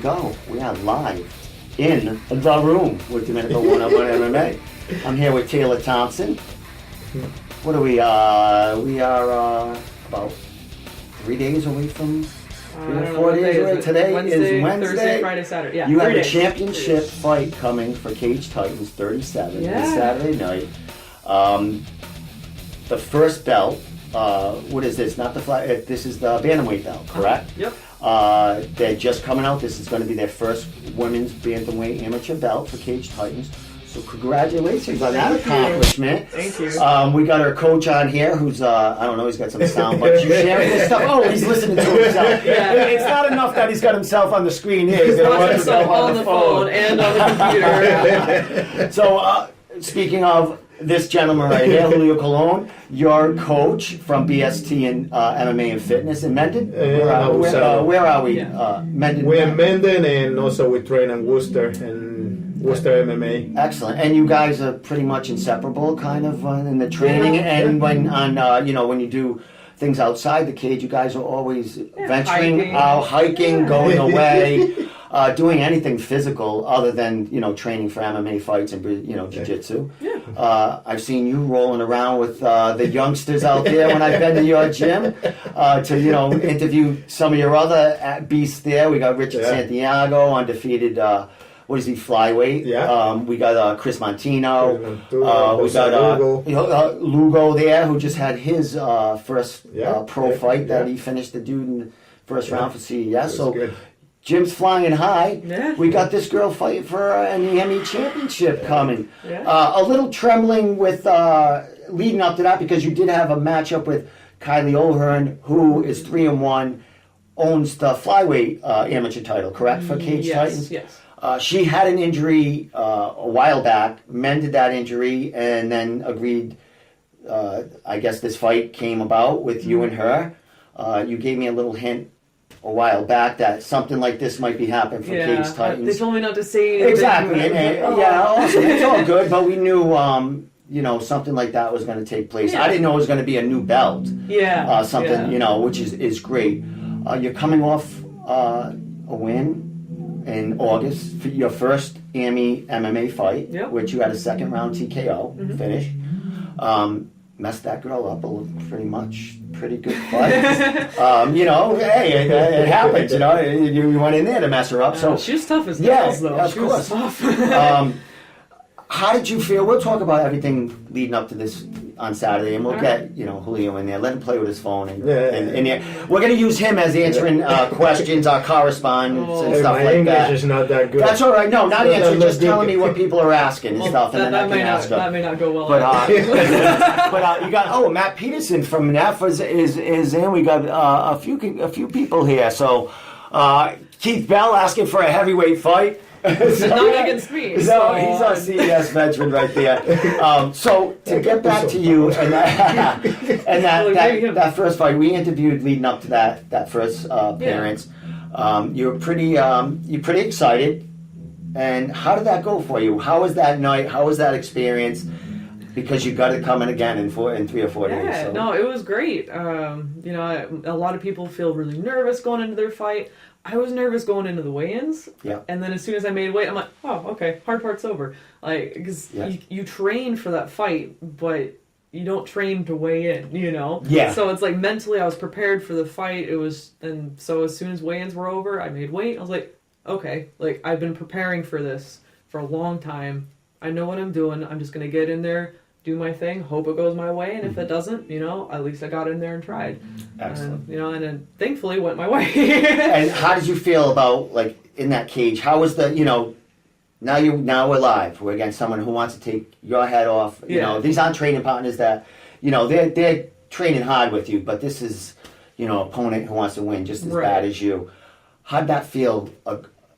go. We are live in the room with Domenico 101 MMA. I'm here with Taylor Thompson. What are we? We are about 3 days away from 4 days away. Today is Wednesday. Thursday, Friday, Saturday. Yeah, you have a championship fight coming for Cage Titans 37 this Saturday night. The first belt. What is this? Not the flag. This is the Bantamweight belt, correct? Yep. They're just coming out. This is going to be their first women's Bantamweight amateur belt for Cage Titans. So congratulations on that accomplishment. Thank you. We got our coach on here who's, I don't know, he's got some sound, but you sharing this stuff. Oh, he's listening to himself. Yeah. It's not enough that he's got himself on the screen here. He's got himself on the phone and on the computer. So, speaking of this gentleman right here, Julio Colon, your coach from BST and MMA and Fitness in Mendon. Where are we? Yeah. Mendon. We're in Mendon, and also we train in Worcester and Worcester MMA. Excellent. And you guys are pretty much inseparable, kind of, in the training. And when when you do things outside the cage, you guys are always venturing out, hiking, going away. Doing anything physical other than training for MMA fights and jiu-jitsu. Yeah. I've seen you rolling around with the youngsters out there when I've been to your gym to interview some of your other beasts there. We got Richard Santiago, undefeated. What is he, flyweight? Yeah. We got Chris Montino. We got Lugo there, who just had his first pro fight that he finished the dude in the first round for CES. So. Good. Jim's flying high. Yeah. We got this girl fighting for an EME championship coming. Yeah. A little trembling with leading up to that because you did have a matchup with Kylie O'Hearn, who is 3-1, owns the flyweight amateur title, correct, for Cage Titans? Yes. She had an injury a while back, mended that injury, and then agreed. I guess this fight came about with you and her. You gave me a little hint a while back that something like this might be happening for Cage Titans. They told me not to say anything. Exactly. Awesome. It's all good, but we knew, something like that was going to take place. Yeah. I didn't know it was going to be a new belt. Yeah. Which is great. You're coming off a win in August for your first AMI MMA fight, which you had a second round TKO finish. Messed that girl up pretty good fight. Hey, it happens. You went in there to mess her up. So she was tough as nails, though. Of course. Tough. How did you feel? We'll talk about everything leading up to this on Saturday, and we'll get Julio in there. Let him play with his phone, and we're going to use him as answering questions, our correspondence, and stuff like English that. Is not that good. That's all right. No, not answering. Just telling me what people are asking and stuff, and then I can ask them. That may not go well. But you got Matt Peterson from NAF is in. We got a few people here. So Keith Bell asking for a heavyweight fight. Not against me. No, he's our CES veteran right there. So to get back to you and that first fight, we interviewed leading up to that first appearance. You're pretty excited. And how did that go for you? How was that night? How was that experience? Because you got it coming again in 3 or 4 days. Yeah, no, it was great. A lot of people feel really nervous going into their fight. I was nervous going into the weigh-ins, and then as soon as I made weight, I'm like, oh, okay, hard part's over. Like, because you train for that fight, but you don't train to weigh in, Yeah. So it's like mentally, I was prepared for the fight. So as soon as weigh-ins were over, I made weight. I was like, okay, like I've been preparing for this for a long time. I know what I'm doing. I'm just gonna get in there, do my thing, hope it goes my way, and if it doesn't, at least I got in there and tried. Excellent. And then thankfully it went my way. And how did you feel about, like, in that cage? How was the, now we're live. We're against someone who wants to take your head off. These aren't training partners that, they're training hard with you, but this is, opponent who wants to win just as bad as you. How'd that feel,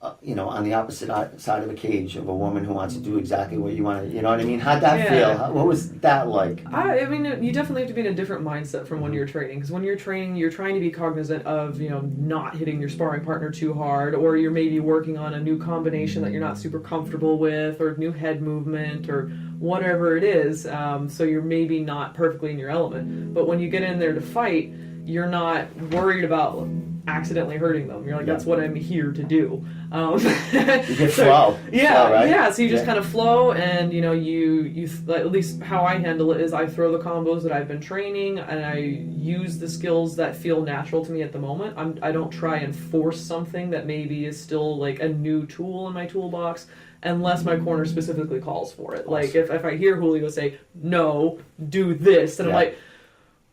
on the opposite side of the cage of a woman who wants to do exactly what you want to, you know what I mean? How'd that feel? What was that like? I mean, you definitely have to be in a different mindset from when you're training. Because when you're training, you're trying to be cognizant of, not hitting your sparring partner too hard, or you're maybe working on a new combination that you're not super comfortable with, or new head movement, or whatever it is. So you're maybe not perfectly in your element. But when you get in there to fight, you're not worried about accidentally hurting them. You're like, that's what I'm here to do. You get flow. Yeah, flow, right? yeah. So you just kind of flow, and you at least how I handle it is I throw the combos that I've been training, and I use the skills that feel natural to me at the moment. I don't try and force something that maybe is still like a new tool in my toolbox, unless my corner specifically calls for it. Awesome. Like if I hear Julio say, no, do this, and I'm like,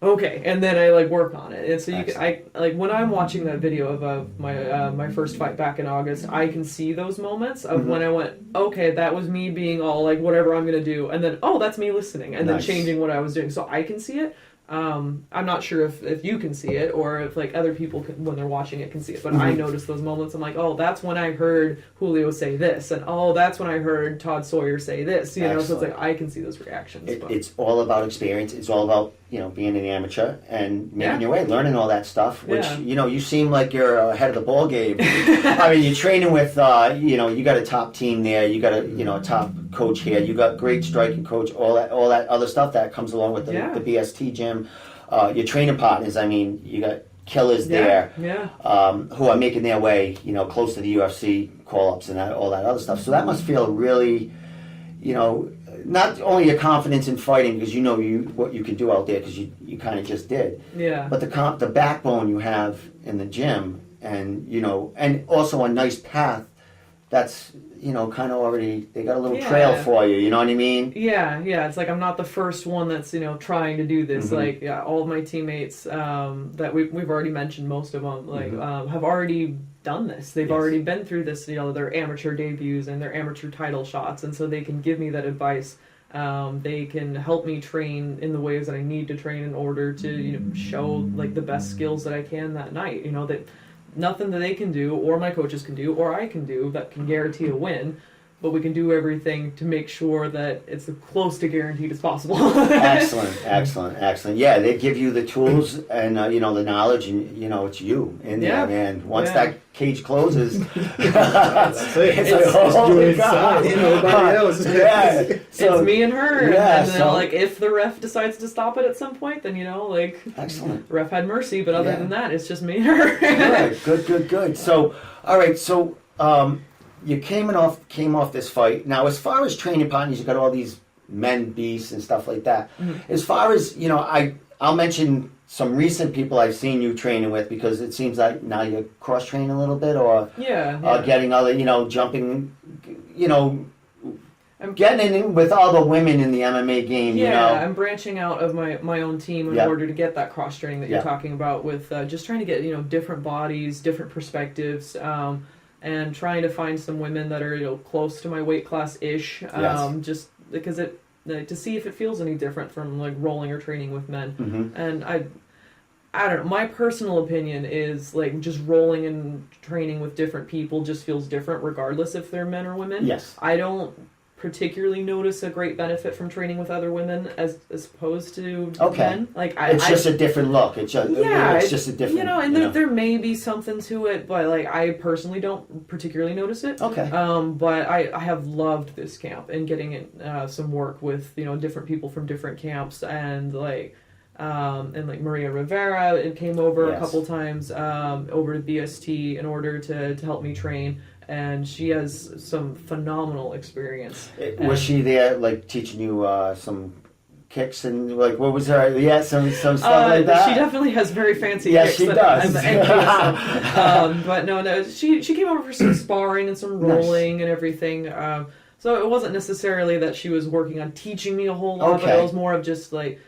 okay, and then I like work on it. And so I like when I'm watching that video of my first fight back in August, I can see those moments of when I went, okay, that was me being all like whatever I'm gonna do, and then that's me listening and then changing what I was doing. So I can see it. I'm not sure if you can see it or if like other people can, when they're watching it can see it, but I notice those moments. I'm like, oh, that's when I heard Julio say this, and oh, that's when I heard Todd Sawyer say this. You know, so it's like I can see those reactions. It's all about experience. It's all about being an amateur and making your way, learning all that stuff. Which you seem like you're ahead of the ball game. I mean, you're training with you got a top team there. You got a top coach here. You got great striking coach. All that other stuff that comes along with the BST gym. Your training partners. I mean, you got killers there who are making their way close to the UFC call-ups and all that other stuff. So that must feel really not only your confidence in fighting because what you can do out there because you kind of just did, but the backbone you have in the gym and and also a nice path that's kind of already they got a little trail for you, you know what I mean? Yeah, it's like I'm not the first one that's trying to do this. Like all of my teammates that we've already mentioned, most of them have already done this. They've already been through this, their amateur debuts and their amateur title shots, and so they can give me that advice. They can help me train in the ways that I need to train in order to show like the best skills that I can that night. That nothing that they can do or my coaches can do or I can do that can guarantee a win, but we can do everything to make sure that it's as close to guaranteed as possible. Excellent. Yeah, they give you the tools and the knowledge, and it's you in there, man. Once that cage closes, that's it. It's you inside, nobody else. So, it's me and her. And then, if the ref decides to stop it at some point, then excellent. The ref had mercy. But other than that, it's just me and her. Good. So, all right. So, you came off this fight. Now, as far as training partners, you got all these men beasts and stuff like that. As far as I'll mention some recent people I've seen you training with because it seems like now you're cross training a little bit, or getting other jumping, I'm getting in with all the women in the MMA game. I'm branching out of my own team in order to get that cross training that you're talking about with just trying to get different bodies, different perspectives. And trying to find some women that are close to my weight class ish, just because to see if it feels any different from like rolling or training with men. And I don't know. My personal opinion is like just rolling and training with different people just feels different regardless if they're men or women. Yes. I don't particularly notice a great benefit from training with other women as opposed to men. Like it's just a different look. It's just a different. And there may be something to it, but like I personally don't particularly notice it. Okay. But I have loved this camp and getting in some work with different people from different camps and like Maria Rivera came over a couple times over to BST in order to help me train. And she has some phenomenal experience. Was she there, like, teaching you some kicks and, like, what was her... Yeah, some stuff like that? She definitely has very fancy Yes, kicks. she does. But no, she came over for some sparring and some rolling and everything. So it wasn't necessarily that she was working on teaching me a whole lot, but it was more of just, like...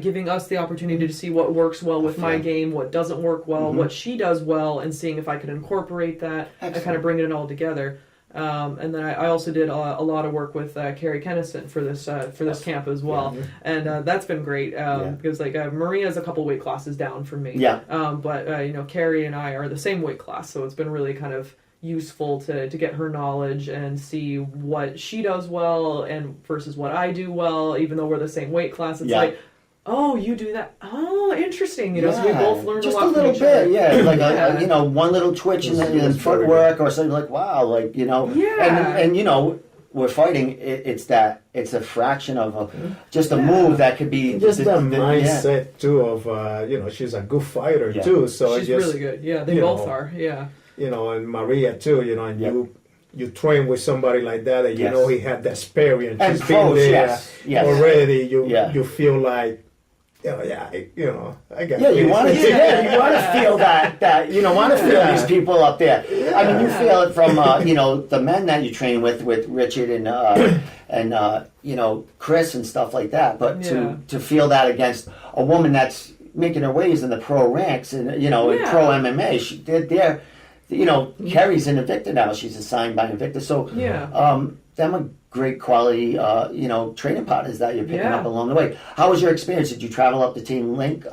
giving us the opportunity to see what works well with my game, what doesn't work well, what she does well, and seeing if I could incorporate that and kind of bring it all together. And then I also did a lot of work with Carrie Kennison for this camp as well, and that's been great because like Maria's a couple weight classes down from me. But Carrie and I are the same weight class, so it's been really kind of useful to get her knowledge and see what she does well and versus what I do well, even though we're the same weight class. It's like, oh, you do that. Oh, interesting. So we both learned just a lot a little from each other. bit, like one little twitch in the footwork or something like wow, like and we're fighting, it's a fraction of just a move that could be just the mindset too of she's a good fighter too. So she's really good. Yeah, they both are. Yeah. And Maria too. And you train with somebody like that, and he had the experience. And she's been there already. You feel like. I guess. Yeah, you want to feel want to feel these people up there. Yeah. I mean, you feel it from the men that you train with Richard and Chris and stuff like that. But to feel that against a woman that's making her ways in the pro ranks and in pro MMA, they're Kerry's in Invicta now. She's assigned by Invicta, so them are great quality, training partners that you're picking up along the way. How was your experience? Did you travel up to Team Link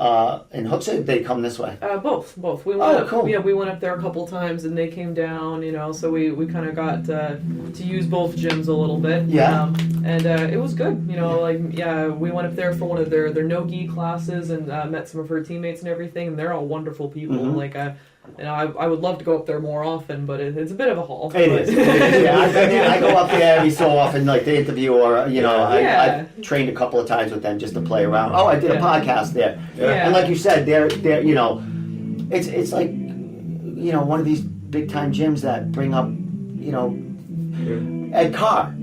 in Hooks, or did they come this way? Both. We went cool. We went up there a couple times, and they came down. So we kind of got to use both gyms a little bit. Yeah. And it was good. We went up there for one of their no-gi classes and met some of her teammates and everything. And they're all wonderful people. Mm-hmm. I would love to go up there more often, but it's a bit of a haul. It is. Yeah, I go up there every so often, like the interview, or I've trained a couple of times with them just to play around. Oh, I did a podcast there, and like you said, they're it's like one of these big time gyms that bring up Ed Carr,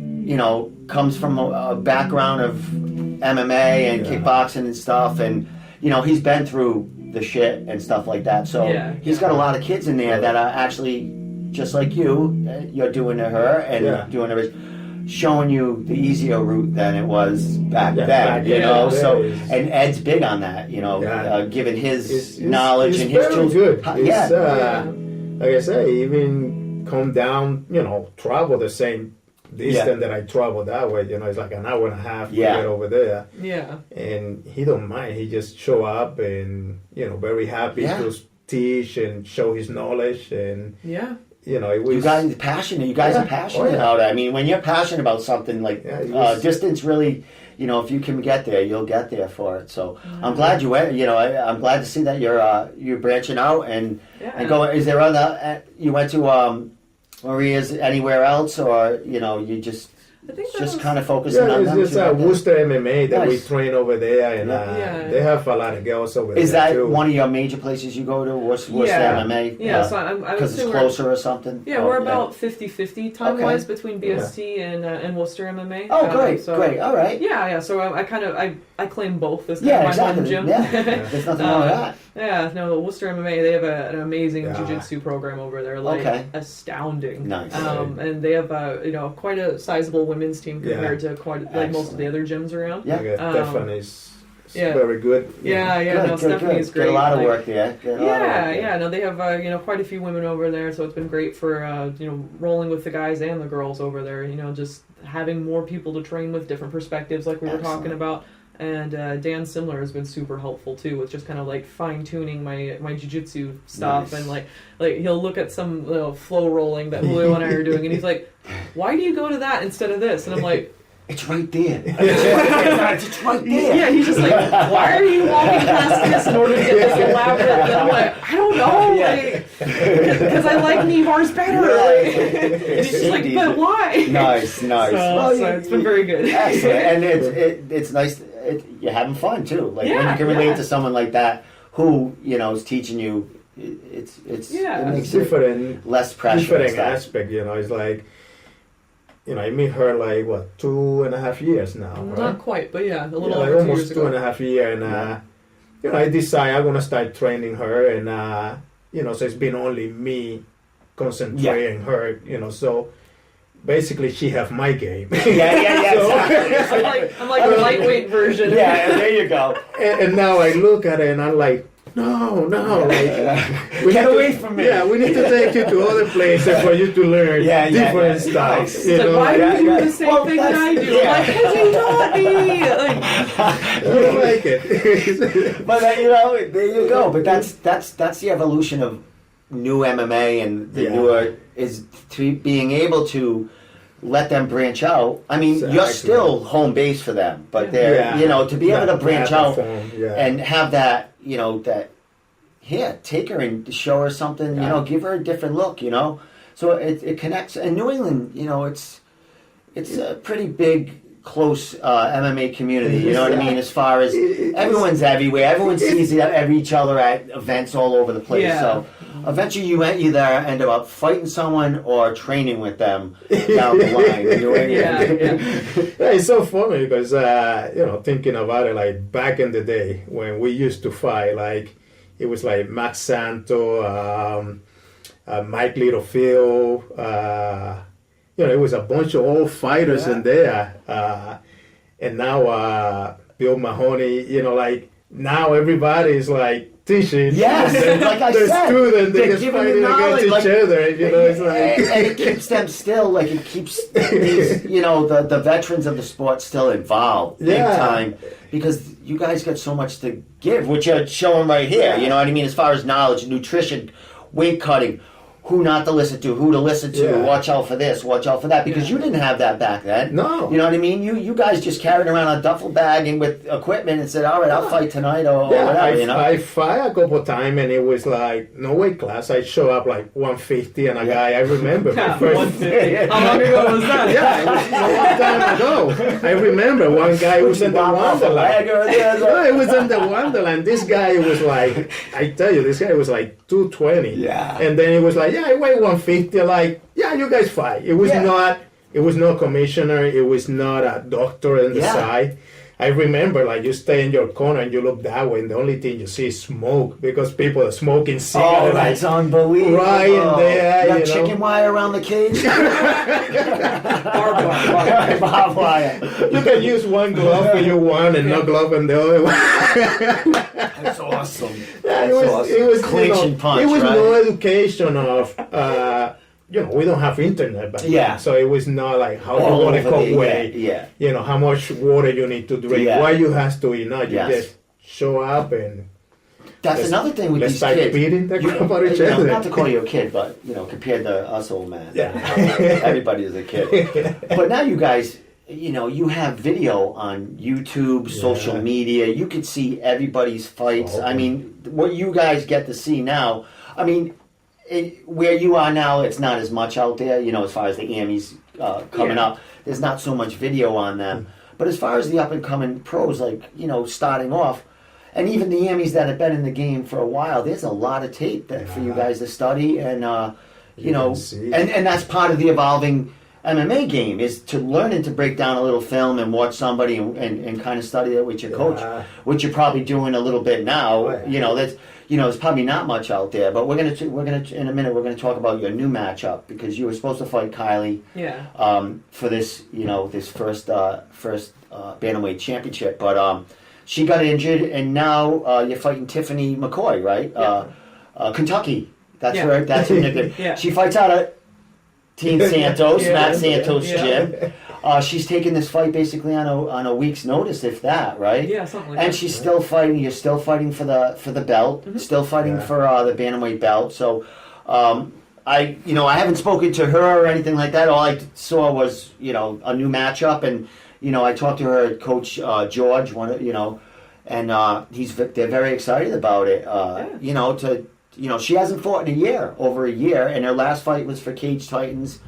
comes from a background of MMA and kickboxing and stuff, and he's been through the shit and stuff like that. So he's got a lot of kids in there that are actually just like you're doing to her and doing to Rich, showing you the easier route than it was back then. So and Ed's big on that. Given his knowledge and his tools. Good. Like I say, even come down. Travel the same distance that I travel that way. It's like an hour and a half to get over there. Yeah. And he don't mind. He just show up and very happy to teach and show his knowledge and it was. You guys are passionate. You guys are passionate about it. I mean, when you're passionate about something like distance, really, if you can get there, you'll get there for it. So I'm glad you went. I'm glad to see that you're branching out and going. Is there other? You went to Maria's anywhere else, or you just kind of focusing on them? It's just Worcester MMA that we train over there, and they have a lot of girls over there. Is that too. one of your major places you go to, Worcester MMA? Yeah, so I'm because it's closer or something? Yeah, we're about 50-50 time-wise between BST and Worcester MMA. Oh, great, great, all right. Yeah, so I claim both as my home gym. Yeah, there's nothing wrong with that. Yeah, no, Worcester MMA, they have an amazing jiu-jitsu program over there, astounding. Nice. And they have quite a sizable women's team compared to most of the other gyms around. Yeah, Stephanie is very good. Stephanie's great. Get a lot of work there. No, they have quite a few women over there, so it's been great for rolling with the guys and the girls over there. Just having more people to train with, different perspectives, like we were talking about. And Dan Simler has been super helpful too, with just kind of like fine tuning my jiu-jitsu stuff. And like he'll look at some flow rolling that Julio and I are doing, and he's like, "Why do you go to that instead of this?" And I'm like, "It's right there. It's right there." Yeah, he's just like, "Why are you walking past this in order to get this elaborate?" And I'm like, "I don't know, because I like knee bars better." And he's just like, "But why?" Nice. So it's been very good. Excellent, and it's nice. You're having fun too. Like when you can relate to someone like that who is teaching you. It makes different, less pressure. Different aspect. It's like. I meet her like 2.5 years now. Right? Not quite, but a little like over almost 2.5 years, and I decide I'm gonna start training her, and so it's been only me concentrating her, so basically she have my game. So, I'm like a lightweight version. Yeah, there you go. And now I look at it and I'm like, no, get away from me. Yeah, we need to take you to other places for you to learn different stuff. Nice. Why do you do the same thing that I do? Yeah. Because you taught me. I don't like it. But there you go. But that's the evolution of new MMA and the newer is to being able to let them branch out. I mean, you're still home base for them, but they're to be able to branch out and have that. Take her and show her something, give her a different look, so it connects. And New England, it's a pretty big, close MMA community. You know what I mean? As far as everyone's everywhere, everyone sees each other at events all over the place. Yeah. So eventually, you either end up fighting someone or training with them down the line. It's so funny because thinking about it, like back in the day when we used to fight, like it was like Max Santo, Mike Littlefield. It was a bunch of old fighters in there. And now Bill Mahoney, like now everybody is like teaching. Yes, like I said, students, they're just fighting against each other. It's like... and it keeps them still, like it keeps these, the veterans of the sport still involved big time, because you guys got so much to give, which you're showing right here. You know what I mean? As far as knowledge, nutrition, weight cutting, who not to listen to, who to listen to, watch out for this, watch out for that, because you didn't have that back then. No. You know what I mean? You guys just carried around a duffel bag and with equipment and said, all right, I'll fight tonight or whatever, I fight a couple times and it was like no weight class. I show up like 150 and a guy, I remember my first... 150. How long ago was that? It was a long time ago. I remember one guy was in the Wonderland. It was in the Wonderland. This guy was like, I tell you, this guy was like 220. Yeah. And then it was like, I weigh 150. Like, you guys fight. It was not. It was no commissioner. It was not a doctor on the side. I remember, like, you stay in your corner and you look that way, and the only thing you see is smoke because people are smoking cigarettes. Oh, that's unbelievable! Right in there, you got chicken wire around the cage. Barbed wire. You can use one glove for your one and no glove on the other one. That's awesome. It was clinch and punch. It was right? no education of. We don't have internet back then, so it was not like how you want to cut weight. How much water you need to drink, what you have to eat. You just show up and. That's another thing with these kids. Beating the crap out of each other. Not to call you a kid, but compared to us old man, everybody is a kid. But now you guys, you have video on YouTube, social media. You can see everybody's fights. I mean, what you guys get to see now. I mean. Where you are now, it's not as much out there, as far as the Amis coming up. There's not so much video on them. But as far as the up-and-coming pros, like, starting off, and even the Amis that have been in the game for a while, there's a lot of tape for you guys to study. And, and that's part of the evolving MMA game, is to learn and to break down a little film and watch somebody and kind of study it with your coach, which you're probably doing a little bit now. That's... there's probably not much out there, but we're gonna in a minute we're gonna talk about your new matchup, because you were supposed to fight Kylie, for this this first bantamweight championship, but she got injured, and now you're fighting Tiffany McCoy, right? Kentucky. That's her nickname. She fights out of Team Santos, Matt Santos' gym. She's taking this fight basically on a week's notice, if that, right? Yeah, something like that. And she's still fighting. You're still fighting for the belt. Still fighting for the bantamweight belt. So, I haven't spoken to her or anything like that. All I saw was a new matchup, and I talked to her coach George. And they're very excited about it. She hasn't fought in over a year, and her last fight was for Cage Titans.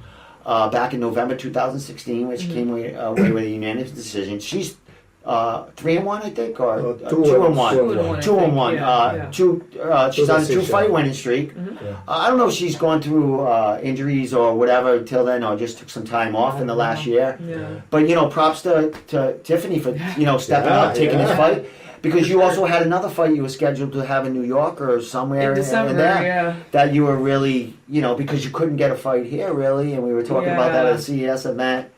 Back in November 2016, which came away with a unanimous decision. She's 3-1, I think, or 2-1. 2-1. She's on a 2-fight winning streak. I don't know if she's gone through injuries or whatever until then, or just took some time off in the last year. But props to Tiffany for stepping up, taking this fight. Because you also had another fight you were scheduled to have in New York or somewhere in December, in there, that you were really, because you couldn't get a fight here, really, and we were talking about that at a CES event,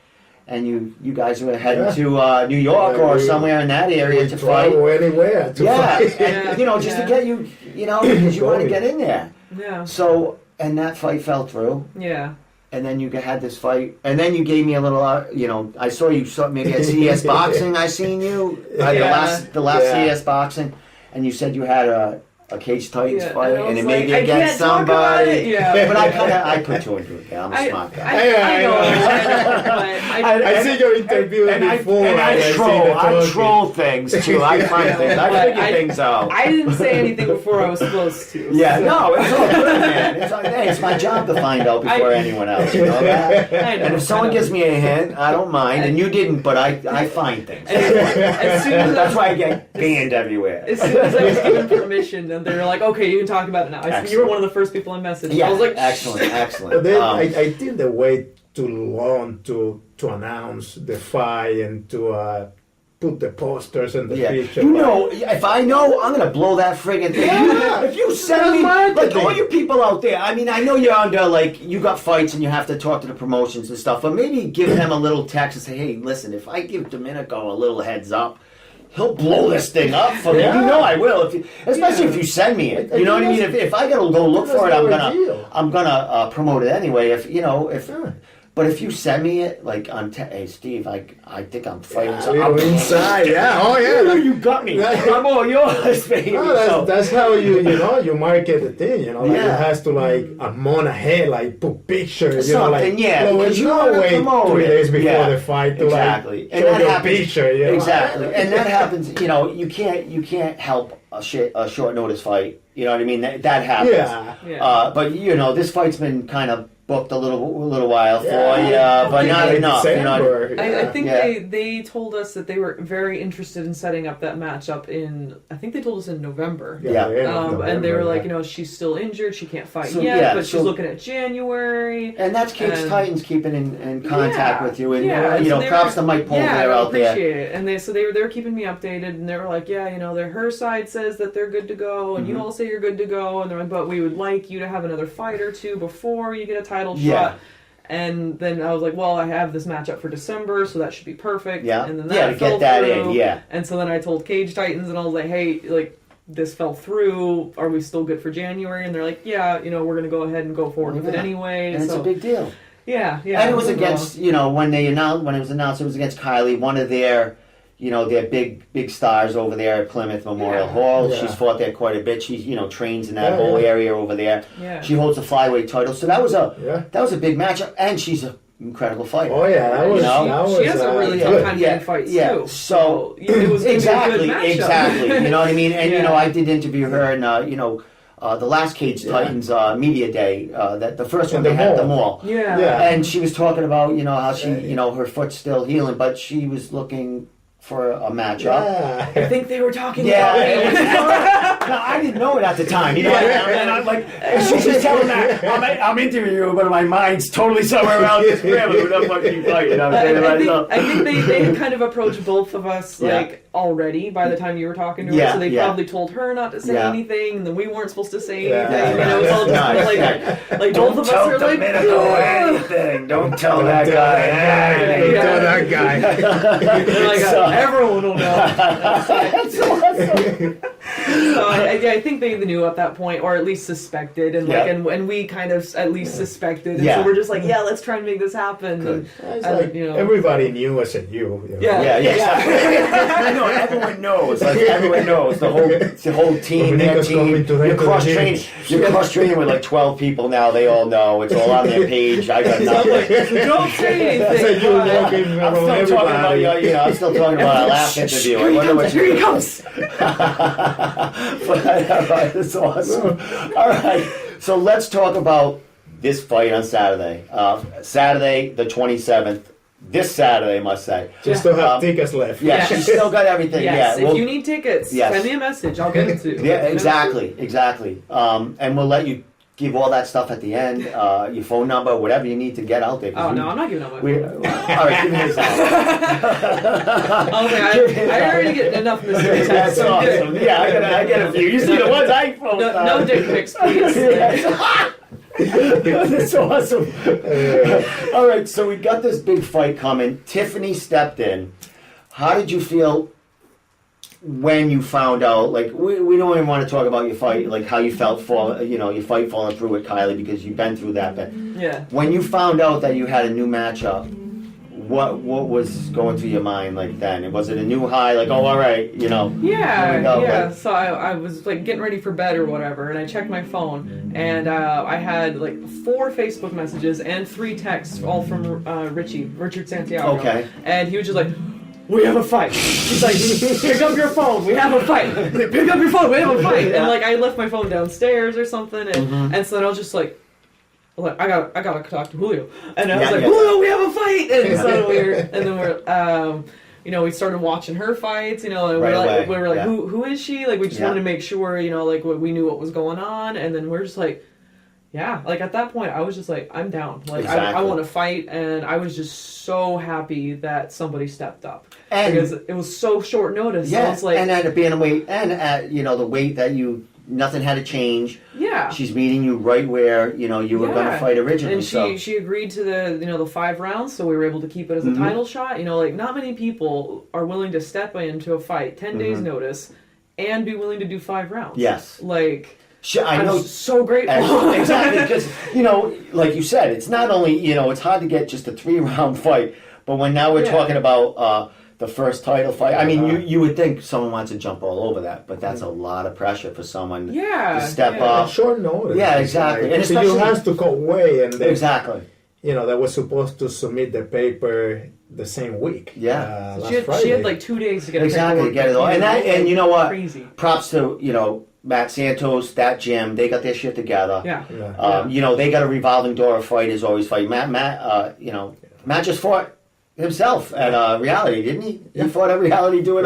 and you guys were heading to New York or somewhere in that area to fight. Anywhere to fight. And, just to get you, because you want to get in there. Yeah. So, and that fight fell through. Yeah. And then you had this fight, and then you gave me a little, I saw you maybe at CES Boxing. I seen you the last CES Boxing, and you said you had a Cage Titans Yeah, fight, and I and was it may like, be I against can't talk about somebody. it. Yeah. But I put two and two. Yeah, I'm a smart guy. I know. I see your interview before. And I see troll. the I talking. troll things too. I find things. I But figure things out. I didn't say anything before I was supposed to. Yeah, so. no, it's all good, man. It's my job to find out before anyone else. You know that? I know. And if someone I know. gives me a hint, I don't mind. And you didn't, but I find things. As soon as That's why I get banned everywhere. As soon as I was given permission, and they were like, "Okay, you can talk about it now." You were one of the first people I messaged. Yeah, I was like, excellent. But then I think they wait too long to announce the fight and to put the posters and the picture. You know, if I know, I'm gonna blow that friggin' thing. Yeah. If you send me, like all you people out there, I mean, I know you're under, like, you got fights and you have to talk to the promotions and stuff, but maybe give them a little text and say, hey, listen, if I give Domenico a little heads up, he'll blow this thing up for me. Yeah. You know I will, especially if you send me it. You know what I mean? If I gotta go look for it, I'm gonna promote it anyway. But if you send me it, like on, hey Steve, I think I'm fighting something inside. Yeah, oh yeah. You got me. I'm all yours, baby. No, that's how you market the thing. You know, like it has to like a month ahead, like put pictures. Something, because you wanna wait promote 3 it. days before the fight to exactly. like show your picture. You know? Exactly, and that happens. You know, you can't help a short notice fight. You know what I mean? That happens. Yeah. But you know, this fight's been kind of booked a little while for you, but not enough. December, I think they told us that they were very interested in setting up that matchup in. I think they told us in November. And they were like, you know, she's still injured, she can't fight yet, but she's looking at January. And that's Cage Titans keeping in contact with you, and you so know, props to Mike Polner out there. It. And they were keeping me updated, and they were like, yeah, you know, her side says that they're good to go, and you all say you're good to go, and they're like, but we would like you to have another fight or two before you get a title shot. And then I was like, well, I have this matchup for December, so that should be perfect. Yeah, and then that to get that through. in, And so then I told Cage Titans, and I was like, hey, like, this fell through. Are we still good for January? And they're like, yeah, you know, we're going to go ahead and go forward with it anyway. And it's a big deal. Yeah. And it was against, you know, when it was announced, it was against Kylie, one of their, you know, their big stars over there at Plymouth Memorial Hall. She's fought there quite a bit. She, you know, trains in that whole area over there. Yeah. She holds the flyweight title. So that was a big matchup, and she's an incredible fighter. Oh yeah, that was. She has a really tough time getting fights too. So it was exactly. You know what I mean? And you know, I did interview her, and you know. The last Cage Titans media day, that the first one they had at the mall. And she was talking about, you know, how she, you know, her foot's still healing, but she was looking for a matchup. I think they were talking about me. No, I didn't know it at the time. You know, and I'm like, she's just telling that I'm interviewing you, but my mind's totally somewhere around this crib. Who the fuck are you fighting? You know what I'm saying? I think they had kind of approached both of us like already by the time you were talking to her, so they probably told her not to say anything, and then we weren't supposed to say anything. And it was all just like both of us are like, anything. Don't tell that guy. Don't tell that guy. Everyone will know. That's awesome. So I think they knew at that point, or at least suspected, and and we kind of at least suspected, and so we're just like, let's try and make this happen. Good. And, you know, everybody knew except you. You know? I know, everyone knows. Like everyone knows the whole team. Their team. You're cross training with like 12 people now. They all know. It's all on their page. I got nothing. Don't say anything. I'm still talking about our last interview. Here he comes. That's awesome. All right, so let's talk about this fight on Saturday. Saturday, the 27th. This Saturday, I must say. She still have tickets left. Yeah, she's still got everything. Yes, if you need tickets, send me a message. I'll get it to you. Yeah, exactly. And we'll let you give all that stuff at the end, your phone number, whatever you need to get out there. Oh, no, I'm not giving out my phone. All right, give me his number. I already get enough mystery texts. That's awesome. Yeah, I get a few. You see the ones I phone. No dick pics, please. That's awesome. All right, so we got this big fight coming. Tiffany stepped in. How did you feel when you found out? Like, we don't even want to talk about your fight, like how you felt your fight falling through with Kylie, because you've been through that. But when you found out that you had a new matchup, what was going through your mind like then? Was it a new high? Like, oh, all right, you know. Yeah, go, yeah. like, So I was like getting ready for bed or whatever, and I checked my phone, and I had like 4 Facebook messages and 3 texts, all from Richard Santiago. Okay. And he was just like, "We have a fight." He's like, "Pick up your phone. We have a fight. Pick up your phone. We have a fight." And like I left my phone downstairs or something, and so then I was just like, I gotta talk to Julio, and I was like, "Julio, we have a fight!" And so we started watching her fights, and we were like, who is she? Like, we just wanted to make sure, like we knew what was going on, and then we're just like, yeah, like at that point, I was just like, I'm down. Like, I want to fight, and I was just so happy that somebody stepped up, because it was so short notice. Yeah, so it's like, and at a bantamweight, and at the weight that nothing had to change. Yeah, she's meeting you right where you were going to fight originally. And she agreed to the 5 rounds, so we were able to keep it as a title shot. Like not many people are willing to step into a fight 10 days notice and be willing to do 5 rounds. Yes, like I know, I'm so grateful. Exactly, because like you said, it's not only it's hard to get just a 3-round fight, but when now we're talking about the first title fight. I mean, you would think someone wants to jump all over that, but that's a lot of pressure for someone to step up. Short notice. Yeah, exactly. And especially you have to go away, and then, exactly. They were supposed to submit the paper the same week. Yeah, she had like 2 days to get to get it all. And you know what? Crazy. Props to Matt Santos, that gym. They got their shit together. Yeah. They got a revolving door of fighters always fight. Matt just fought himself at reality, didn't he? He fought at reality doing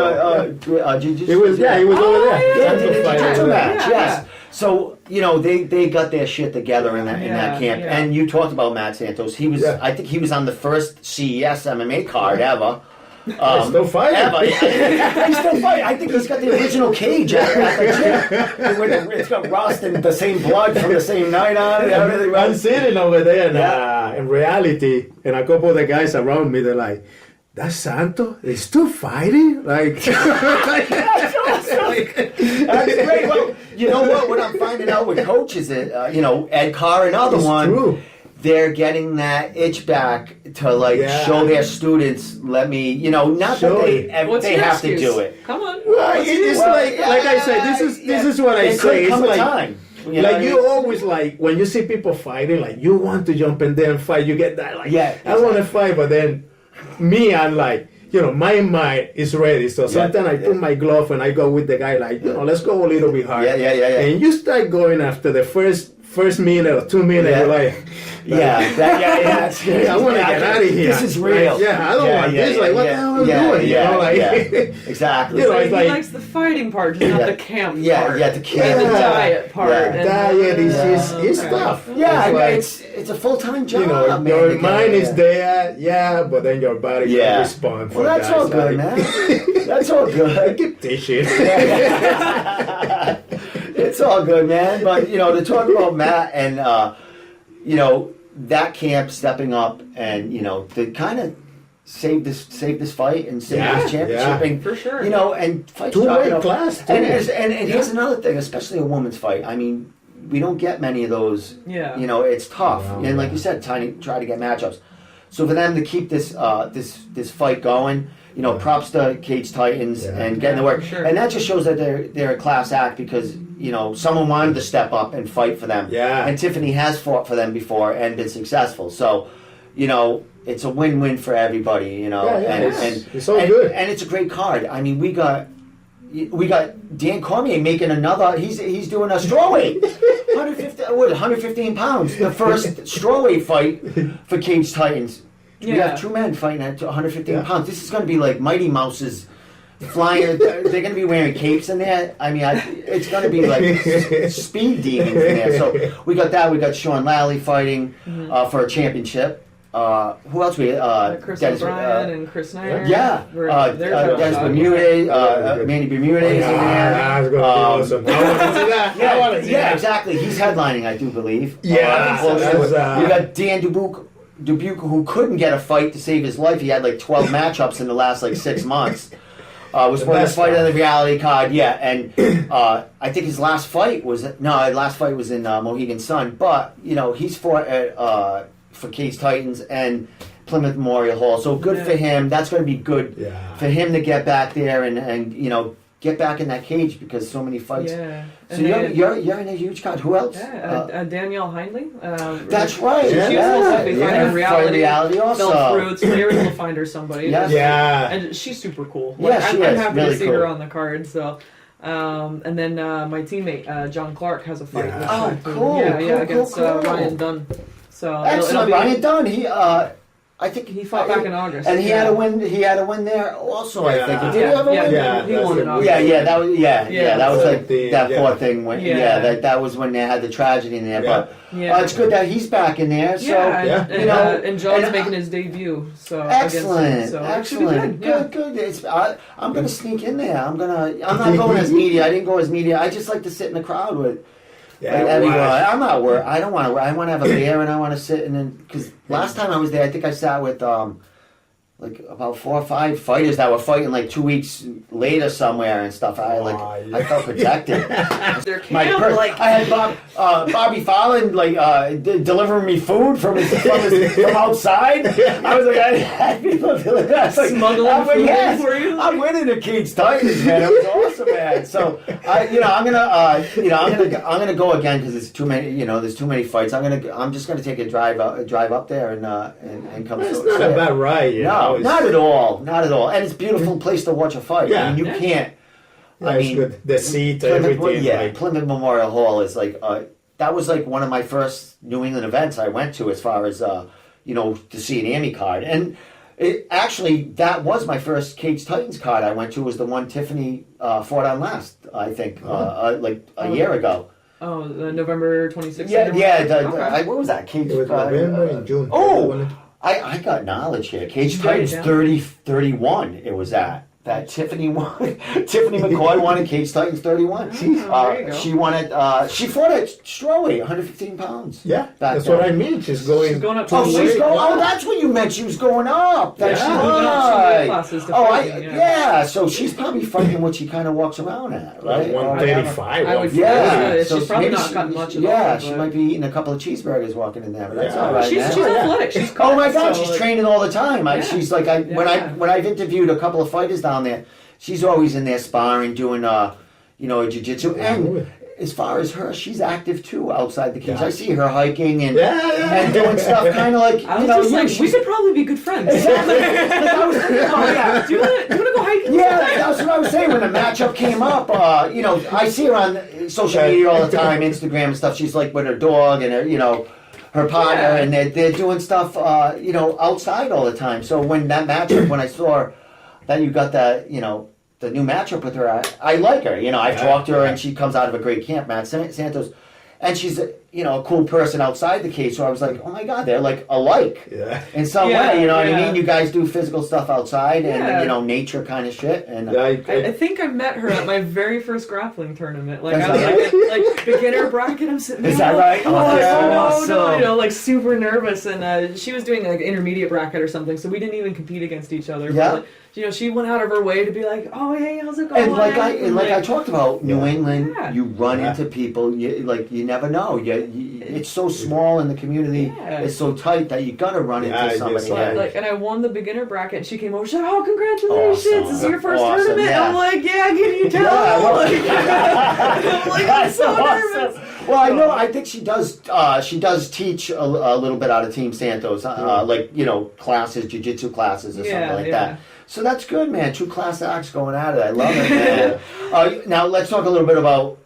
jiu-jitsu. He was over there. Yeah, did a jiu-jitsu match. Yes. So they got their shit together in that camp. Yeah. And you talked about Matt Santos. He was I think he was on the first CES MMA card ever. Still fighting. He's still fighting. I think he's got the original cage at the gym. It's got rust and the same blood from the same night on it. I'm sitting over there in reality, and a couple of the guys around me, they're like, "That's Santo? He's still fighting?" Like, that's awesome. That's great. Well, you know what I'm finding out with coaches, Ed Carr, another one. True. They're getting that itch back to show their students. Let me, not that they have to do it. Come on. Well, it's like I said, this is what I say. It's like time. You always when you see people fighting, you want to jump in there and fight. You get that I want to fight, but then me, I'm like, my mind is ready. So sometimes I put my glove and I go with the guy let's go a little bit hard. Yeah. And you start going after the first minute or 2 minutes, you're like, that's good. I want to get out of here. This is real. I don't want this. What the hell am I doing? Exactly. He likes the fighting part, just not the camp part. Yeah, the camp. And the diet part. Diet is tough. Yeah, it's a full-time job. Your mind is there, but then your body can respond. Well, that's all good, man. That's all good. Keep teaching. It's all good, man. But to talk about Matt and that camp stepping up and to kind of save this fight and save this championship and for sure. And fight two-weight class. And here's another thing, especially a woman's fight. I mean, we don't get many of those. Yeah. It's tough, and like you said, try to get matchups. So for them to keep this fight going. Props to Cage Titans and getting the work. Sure. And that just shows that they're a class act because, someone wanted to step up and fight for them. Yeah. And Tiffany has fought for them before and been successcul. So, it's a win-win for everybody, And it's all good. And it's a great card. I mean, we got Dan Cormier making another, he's doing a strawweight. 115 pounds. The first strawweight fight for Cage Titans. We have 2 men fighting at 115 pounds. This is going to be like Mighty Mouse's flying. They're going to be wearing capes in there. I mean, it's going to be like speed demons in there. So we got that. We got Sean Lally fighting for a championship. Who else we? Chris Dennis, O'Brien and Chris Snyder. Yeah. Dennis Bermudez, Manny Bermudez in there. That's going to be awesome. I want to see that. I want to see that. Exactly. He's headlining, I do believe. Yeah. We got Dan Dubuque, who couldn't get a fight to save his life. He had 12 matchups in the last 6 months. Was one of the fight on the reality card, and I think his last fight was in Mohegan Sun. But he's fought for Cage Titans and Plymouth Memorial Hall. So good for him. That's going to be good for him to get back there and get back in that cage because so many fights. Yeah. So you're in a huge card. Who else? Yeah, Danielle Hindley. That's right. She was supposed to be fighting reality also. Fell through, so they were able to find her somebody. Yes. And she's super cool. Yeah, I'm happy really to see cool. her on the card. So, and then my teammate John Clark has a fight. Oh, cool. Against Ryan Dunn. So excellent. Ryan Dunn. He I think he fought back in August, and he had a win. He had a win there also. I think. Did he have a win? He won in August. That was like that fourth thing. When, Yeah. that was when they had the tragedy in there. But it's good that he's back in there. So and John's making his debut. So excellent. Good. I'm gonna sneak in there. I'm not going as media. I didn't go as media. I just like to sit in the crowd with. I'm not worried. I don't want to. I want to have a beer and I want to sit and then because last time I was there, I think I sat with like about 4 or 5 fighters that were fighting like 2 weeks later somewhere and stuff. I felt protected. I had Bobby Fallon delivering me food from outside. I was like, I had people doing that. Smuggling food for you. I'm winning the Cage Titans, man. It was awesome, man. So I'm gonna go again because there's too many. There's too many fights. I'm just gonna take a drive up there and come. It's not a bad ride, No, not at all. Not at all. And it's a beautiful place to watch a fight. Yeah. I mean, you can't. I mean, good. The seat, Plymouth, everything. Yeah, Plymouth Memorial Hall is like that was like one of my first New England events I went to as far as to see an Emmy card. And that was my first Cage Titans card I went to was the one Tiffany fought on last, I think, a year ago. Oh, November 26th? What was that? Cage It was November and June. Oh! I got knowledge here. Cage Titans 30-31 it was at. That Tiffany won. Tiffany McCoy won in Cage Titans 31. She won it. She fought at strawweight, 115 pounds. Yeah, that's what I mean. She's going up. That's what you meant. She was going up. That's right. So she's probably fighting what she kind of walks around at, right? 135. She's probably not gotten much at all. Yeah, she might be eating a couple of cheeseburgers walking in there, but that's all right. She's athletic. She's oh my God, she's training all the time. She's like when I've interviewed a couple of fighters down there, she's always in there sparring, doing jiu-jitsu. And as far as her, she's active too outside the cage. I see her hiking and doing stuff kind of like we could probably be good friends. Exactly. I was thinking, do you want to go hiking? Yeah, that's what I was saying when the matchup came up. I see her on social media all the time, Instagram and stuff. She's like with her dog and her partner, and they're doing stuff outside all the time. So when that matchup, when I saw that you got the new matchup with her, I like her. I've talked to her, and she comes out of a great camp, Matt Santos, and she's a cool person outside the cage. So I was like, oh my God, they're like alike in some way. You know what I mean? You guys do physical stuff outside and nature kind of shit. And I think I met her at my very first grappling tournament. Like I was like beginner bracket. I'm sitting there. Is that right? No, like super nervous. And she was doing like intermediate bracket or something, so we didn't even compete against each other. Yeah. But, she went out of her way to be like, oh hey, how's it going? And like I talked about, New England, you run into people. You never know. It's so small in the community. Yeah. It's so tight that you gotta run into somebody. And I won the beginner bracket, and she came over. She's like, "Oh, congratulations! This is your first tournament." Yeah. I'm like, "Yeah, can you tell?" I'm so nervous. Well, I know. I think she does. She does teach a little bit out of Team Santos, classes, jiu-jitsu classes, or something like that. So that's good, man. 2 class acts going at it. I love it, man. Now let's talk a little bit about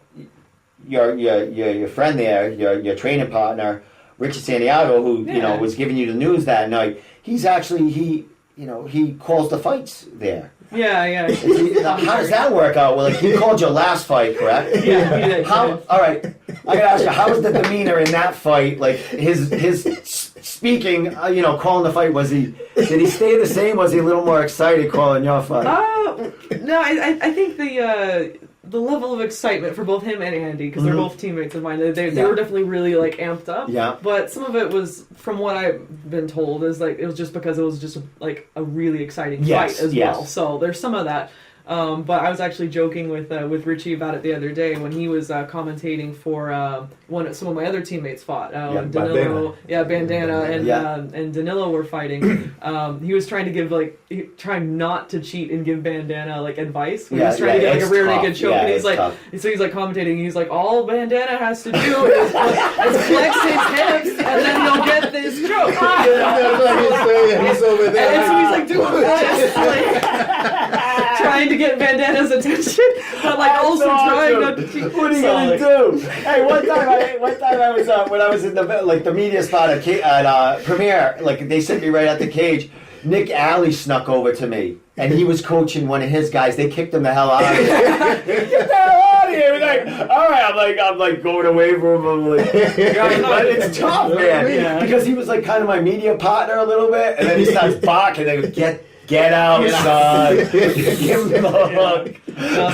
your friend there, your training partner, Richard Santiago, who was giving you the news that night. He's actually he calls the fights there. Yeah. How does that work out? Well, he called your last fight, correct? Yeah. All right. I gotta ask you, how was the demeanor in that fight? Like his speaking, calling the fight. Did he stay the same? Was he a little more excited calling your fight? No, I think the level of excitement for both him and Andy, because they're both teammates of mine, they were definitely really amped up. Yeah. But some of it was, from what I've been told, is it was just because it was just a really exciting fight as well. So there's some of that. But I was actually joking with Richie about it the other day when he was commentating for some of my other teammates fought. When Danilo, Bandana, and Danilo were fighting. He was trying to give trying not to cheat and give Bandana advice. He was trying to get a rear naked choke, and he's commentating. He's like, all Bandana has to do is flex his hips, and then he'll get this choke. He's over there. And so he's doing this, trying to get Bandana's attention, but also trying not to cheat. What are you gonna do? Hey, one time I was when I was in the media spot at Premiere, they sent me right at the cage. Nick Alley snuck over to me, and he was coaching one of his guys. They kicked him the hell out of here. Get the hell out of here! All right, I'm going away from him. But it's tough, man, because he was kind of my media partner a little bit, and then he starts barking. They go, Get out, son. Give him a look.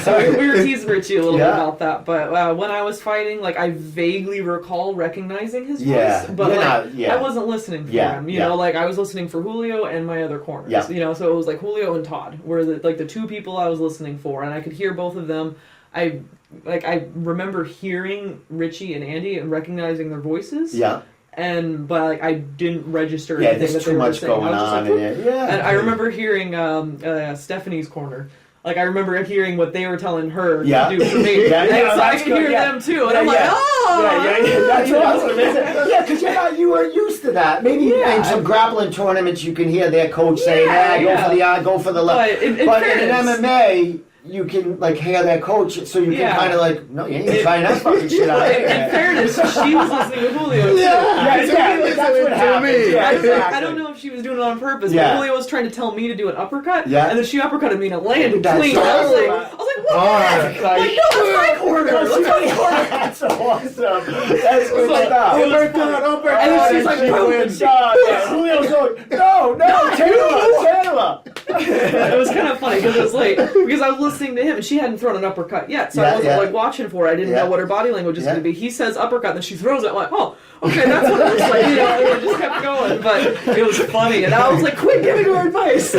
So we were teasing Richie a little bit about that, but when I was fighting, I vaguely recall recognizing his voice, but I wasn't listening for him. You know, I was listening for Julio and my other corners. Yeah. You know, so it was Julio and Todd were the two people I was listening for, and I could hear both of them. I remember hearing Richie and Andy and recognizing their voices. Yeah. But I didn't register anything there's that too they were much saying. going on in it. Yeah. And I remember hearing Stephanie's corner. I remember hearing what they were telling her to do for me. So I could hear them too. And I'm that's awesome, isn't it? Yeah, because you were used to that. Maybe in some grappling tournaments you can hear their coach saying, go for the left. But in MMA, you can hear their coach, so you can kind of no, you ain't trying that fucking shit out. In fairness, she was listening to Julio too. That's what happened. I don't know if she was doing it on purpose, but Julio was trying to tell me to do an uppercut, and then she uppercutted me and it landed clean. I was like, what? No, that's my corner. That's awesome. That's good stuff. Uppercut. And then she's like, Julio's going, no, Taylor. It was kind of funny because it was because I was listening to him and she hadn't thrown an uppercut yet, so I wasn't watching for it. I didn't know what her body language was going to be. He says uppercut, and then she throws it. I'm like, oh, okay, that's what it looks like. And it just kept going, but it was funny, and I was like, quit giving her advice.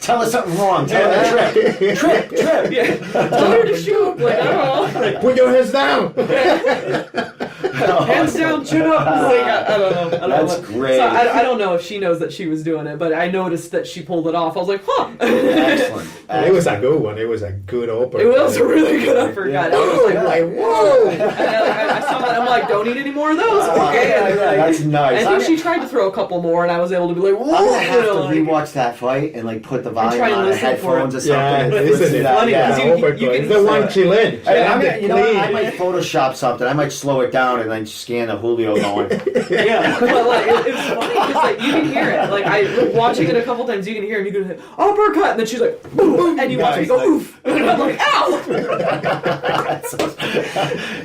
Tell her something wrong. Tell her trip. Yeah. Tell her to shoot. I don't know. Put your hands down. Hands down, chin up. I don't know. That's great. So I don't know if she knows that she was doing it, but I noticed that she pulled it off. I was like, huh. Excellent. It was a good one. It was a good uppercut. It was a really good uppercut. I was like, whoa. I saw that. I'm like, don't eat any more of those. Okay. That's nice. I think she tried to throw a couple more, and I was able to be like, whoa. I'm going to have to rewatch that fight and put the volume on the headphones or something. Yeah, it's funny because you can the one Chilen. I might Photoshop something. I might slow it down and then scan the Julio going. But it's funny because you can hear it. Watching it a couple times, you can hear him. You can uppercut, and then she's like, boom, and you watch me go oof, and I'm like, ow.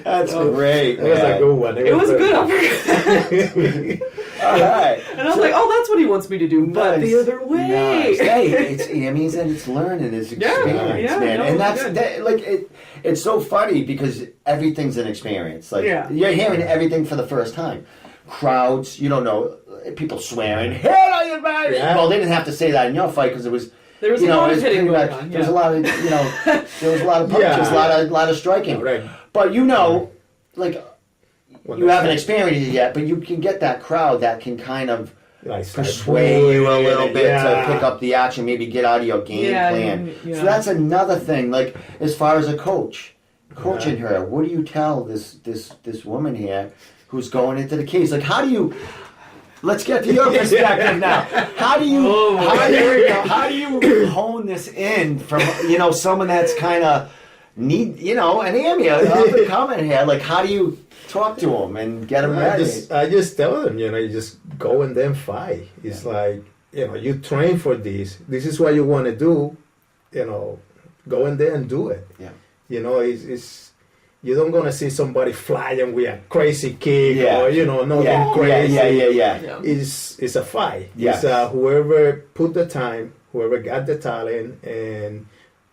That's great. It was a good one. It was a good uppercut. All right. And I was like, oh, that's what he wants me to do, but the other way. Nice. Hey, it's learning, it's experience, man. And that's it's so funny because everything's an experience. You're hearing everything for the first time. Crowds, you don't know, people swearing, hit on your back. Well, they didn't have to say that in your fight because there was a lot of hitting going on. There was a lot of, there was a lot of punches, a lot of striking. Right. But you haven't experienced it yet, but you can get that crowd that can kind of persuade you a little bit to pick up the action, maybe get out of your game plan. So that's another thing. As far as a coaching her, what do you tell this woman here who's going into the cage? How do you? Let's get to your perspective now. How do you hone this in from someone that's kind of an amateur up and coming here? How do you talk to them and get them ready? I just tell them, you just go and then fight. It's you train for this. This is what you want to do. Go in there and do it. Yeah. It's you don't gonna see somebody flying with a crazy kick or nothing crazy. Yeah. It's a fight. Yes. It's whoever put the time, whoever got the talent, and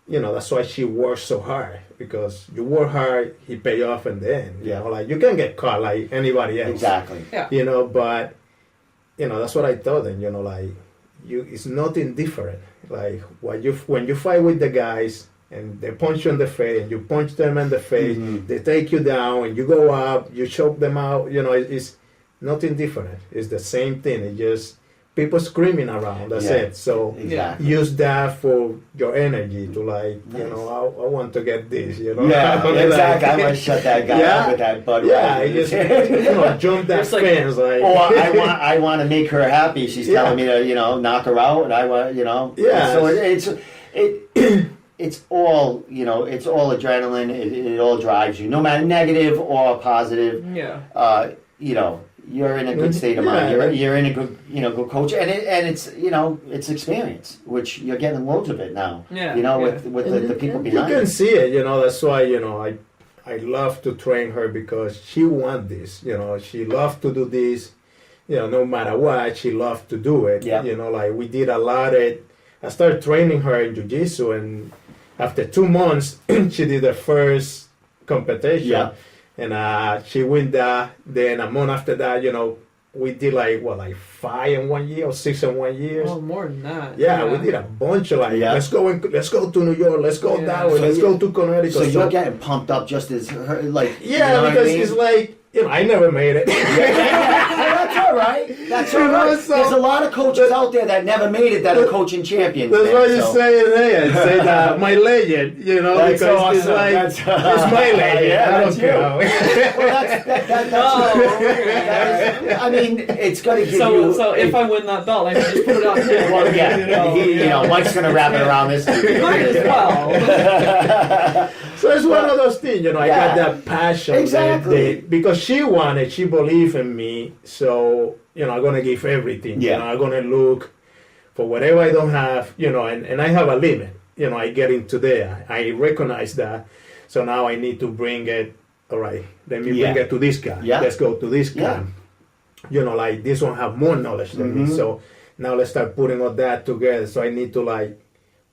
that's why she works so hard, because you work hard, he pay off, and then you can get caught like anybody else. Exactly. Yeah. But that's what I told them. it's nothing different. Like when you fight with the guys and they punch you in the face and you punch them in the face, they take you down and you go up, you choke them out. You know, it's nothing different. It's the same thing. It's just people screaming around. That's it. So use that for your energy to you know, I want to get this. You know, exactly. I want to shut that guy up with that butt. I just you know, jump that fence. I want to make her happy. She's telling me to, you know, knock her out, and I want, you know. So it's all, you know, it's all adrenaline. It all drives you, no matter negative or positive. You know, you're in a good state of mind. You're in a good, you know, good coach, and it's, you know, it's experience, which you're getting loads of it now. You know, with the people behind. You can see it. You know, that's why, you know, I love to train her because she wants this. You know, she loves to do this. You know, no matter what, she loves to do it. You know, like we did a lot. I started training her in jiu-jitsu, and after 2 months, she did the first competition. And she went that. Then a month after that, you know, we did like 5 in 1 year or 6 in 1 year. Oh, more than that. We did a bunch of let's go to New York, let's go that way, let's go to Connecticut. So you're getting pumped up just as her, like. You know because it's like, you know, I never made it. That's all right. That's all right. So, there's a lot of coaches out there that never made it that are coaching champions. That's why you say it there. Say that my legend, you know, that's because awesome. it's like it's my legend. I don't care. I mean, it's going to give you. So if I win that belt, I can just put it on here. Well, you know, Mike's going to wrap it around this. Might as well. So it's one of those things, you know. I got that passion, exactly, because she wanted, she believed in me. So you know, I'm gonna give everything. You know, I'm gonna look for whatever I don't have. You know, and I have a limit. You know, I get into there. I recognize that. So now I need to bring it. All right, let me bring it to this guy. Let's go to this guy. You know, like this one have more knowledge than me. So now let's start putting all that together. So I need to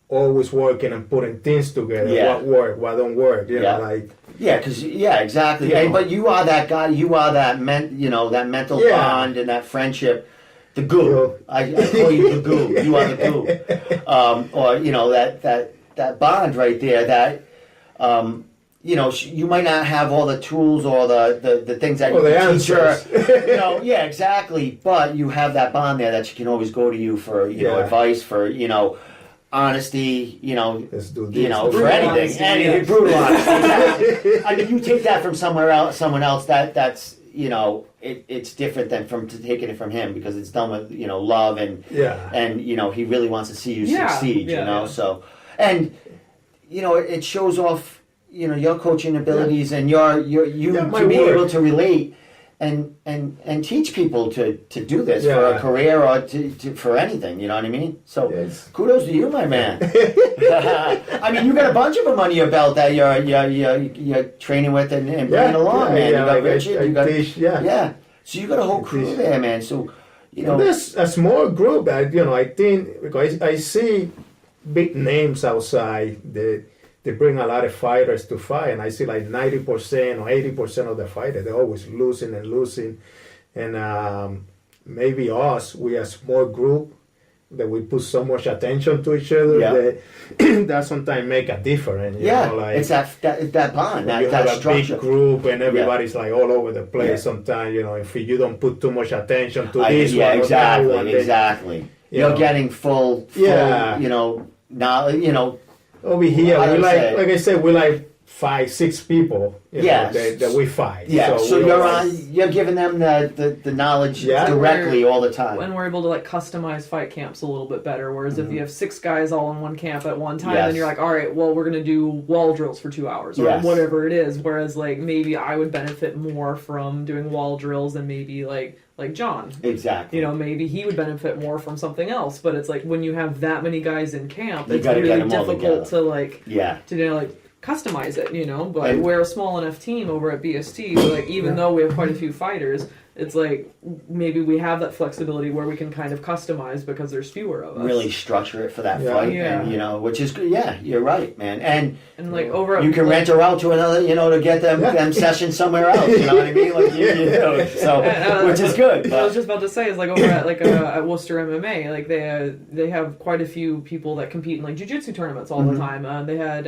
always working and putting things together. What work, what don't work. You know, like. Exactly. You know. But you are that guy. You are that that mental bond and that friendship. The goo. I call you the goo. You are the goo. Or you know that bond right there. That you know, you might not have all the tools or the things that you can teach her. You know, exactly. But you have that bond there that she can always go to you for know advice, for honesty, you know, for anything, brutal honesty. Exactly. I mean, you take that from someone else. That's you know, it's different than from taking it from him, because it's done with love and you know, he really wants to see you succeed. You know, so and you know, it shows off your coaching abilities and you to be able to relate. And teach people to do this for a career or for anything, you know what I mean? So kudos to you, my man. I mean, you got a bunch of them under your belt that you're training with and bringing along, man. You got Richard, you got So you got a whole crew there, man. So there's a small group that I think, because I see big names outside they bring a lot of fighters to fight, and I see like 90% or 80% of the fighters, they're always losing. And maybe we are a small group that we put so much attention to each other that sometimes make a difference. You know, like, it's that bond, you that have structure. A big group and everybody's like all over the place. Sometimes, if you don't put too much attention to this one or that one. Exactly. You're getting full knowledge, over here, we like I said, we like 5-6 people that we fight. So you're giving them the knowledge directly all the time. And we're able to customize fight camps a little bit better. Whereas if you have 6 guys all in one camp at one time, then you're like, all right, well, we're going to do wall drills for 2 hours or whatever it is. Whereas maybe I would benefit more from doing wall drills than maybe like John. Exactly. Maybe he would benefit more from something else. But it's like when you have that many guys in camp, it's really difficult to customize it, but we're a small enough team over at BST, even though we have quite a few fighters, it's like maybe we have that flexibility where we can kind of customize because there's fewer of us. Really structure it for that Yeah. fight, Yeah. and which is good. Yeah, you're right, man. And And like over you can rent her out to another, to get them sessions somewhere else. You know what I mean? Like you do. So, which is good. What I was just about to say is like over at at Worcester MMA, like they have quite a few people that compete in like jiu-jitsu tournaments all the time. They had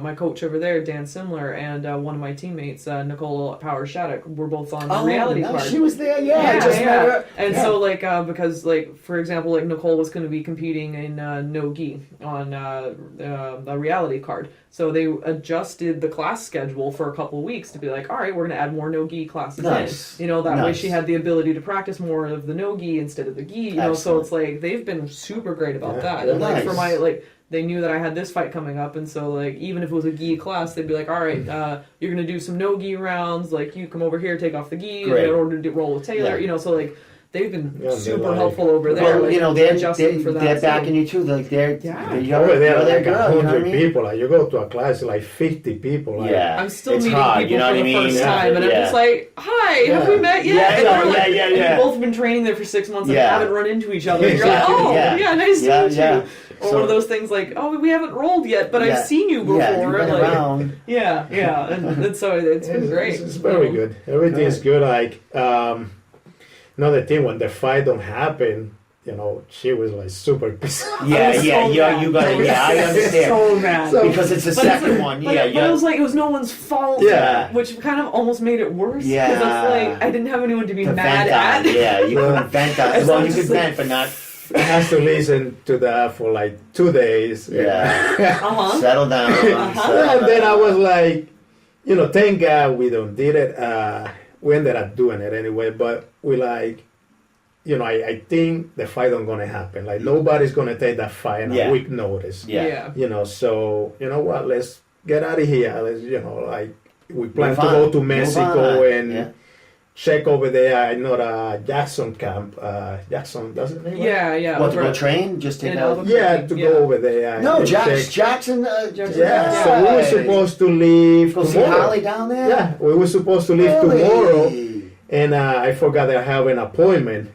my coach over there, Dan Simler, and one of my teammates, Nicole Power Shattuck, were both on the reality card. She was there. Yeah, I just met her. And so because for example, like Nicole was going to be competing in no gi on the reality card. So they adjusted the class schedule for a couple of weeks to be like, all right, we're going to add more no-gi classes in. That way she had the ability to practice more of the no-gi instead of the gi. So it's like they've been super great about that. And like for my they knew that I had this fight coming up, and so like even if it was a gi class, they'd be like, all right, you're going to do some no-gi rounds. Like you come over here, take off the gi in order to roll with Taylor. So like. They've been super helpful over there. Well, they're backing you too. Like they're over there, like girl, 100 people. Like you go to a class, like 50 people. Like, I'm still meeting hard, people for the first time, and I'm just like, "Hi, have we met yet?" And we've both been training there for 6 months and haven't run into each other. And you're like, "Oh, nice to meet you." Or one of those things like, "Oh, we haven't rolled yet, but I've seen you before." You've been around. And so it's been great. It's very good. Everything is good. Like. Another thing, when the fight don't happen, she was like super pissed. You gotta. I understand. So mad because it's the second one. But it was like it was no one's fault. Yeah, which kind of almost made it worse. Yeah, because it's like I didn't have anyone to be mad at. Yeah, you couldn't vent on. Well, you could vent, but not. I had to listen to that for like 2 days. Yeah. Settle down. And then I was like, thank God we don't did it. We ended up doing it anyway, but we like, I think the fight don't gonna happen. Like nobody's gonna take that fight on a week notice. Yeah. So you know what? Let's get out of here. Let's, we plan to go to Mexico and check over there. I know the Jackson camp. Jackson, does it name? Yeah. What, to go train? Just take out? Yeah, to go over there. No, Jackson. So we were supposed to leave go see Holly down there? Yeah, we were supposed to leave tomorrow. And I forgot that I have an appointment.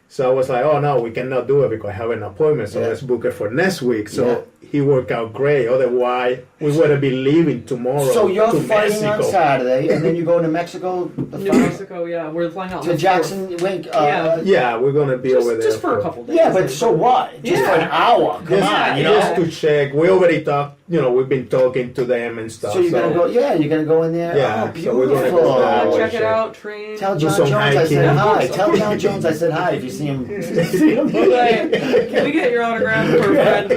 So I was like, oh no, we cannot do it because I have an appointment. So let's book it for next week. So he worked out great. Otherwise, we would have been leaving tomorrow. So you're to fighting Mexico. on Saturday, and then you go to Mexico. New Mexico, we're flying out to Jackson. We're gonna be over there just for a couple days. Yeah, but so what? Just for an hour. Come on, just to check. We already talked. We've been talking to them and stuff. So you're gonna go? Yeah, you're gonna go in there. Yeah, oh, beautiful. So we're gonna go check it out. Train. Tell John Jones I said hi. Tell John Jones I said hi if you see him. Can we get your autograph for a friend?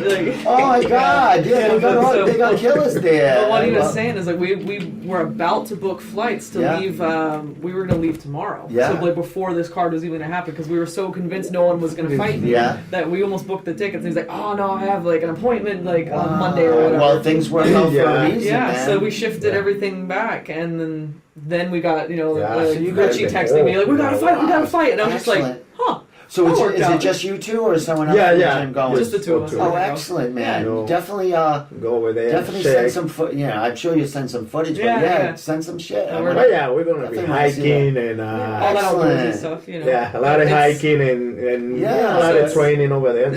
Oh my God! Yeah, they got killers there. But what he was saying is like we were about to book flights to leave. We were going to leave tomorrow. Yeah. So like before this card was even going to happen, because we were so convinced no one was going to fight me that we almost booked the tickets. And he's like, oh no, I have like an appointment on Monday or whatever. Well, things work out for a reason. Yeah. Man. So we shifted everything back, and then we got you Richie texting me like, we got to fight, and I was just like, huh. So is it just you two or is someone else in the gym going? Just the two of us. Oh, excellent, man. Definitely go over there. Definitely send some footage. Yeah, I'm sure you send some footage, but send some shit. We're gonna be hiking and all that outdoorsy stuff, Yeah, a lot of hiking and a lot of training over there.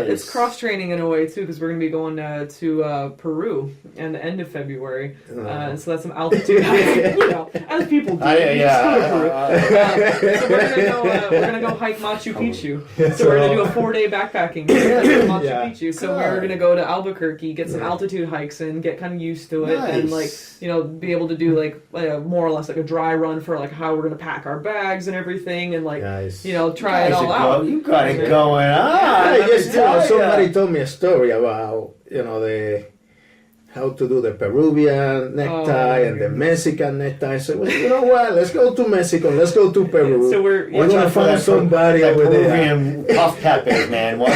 It's cross training in a way too, because we're gonna be going to Peru in the end of February, so that's some altitude hiking, as people do. So we're gonna go hike Machu Picchu. So we're gonna do a 4-day backpacking trip in Machu Picchu. So we're gonna go to Albuquerque, get some altitude hikes in, get kind of used to it, and be able to do more or less like a dry run for like how we're gonna pack our bags and everything, and try it all out. You got it going on. Somebody told me a story about how to do the Peruvian necktie and the Mexican necktie. So you know what? Let's go to Mexico. Let's go to Peru. So we're gonna find somebody over Peruvian puff peppers, man. We're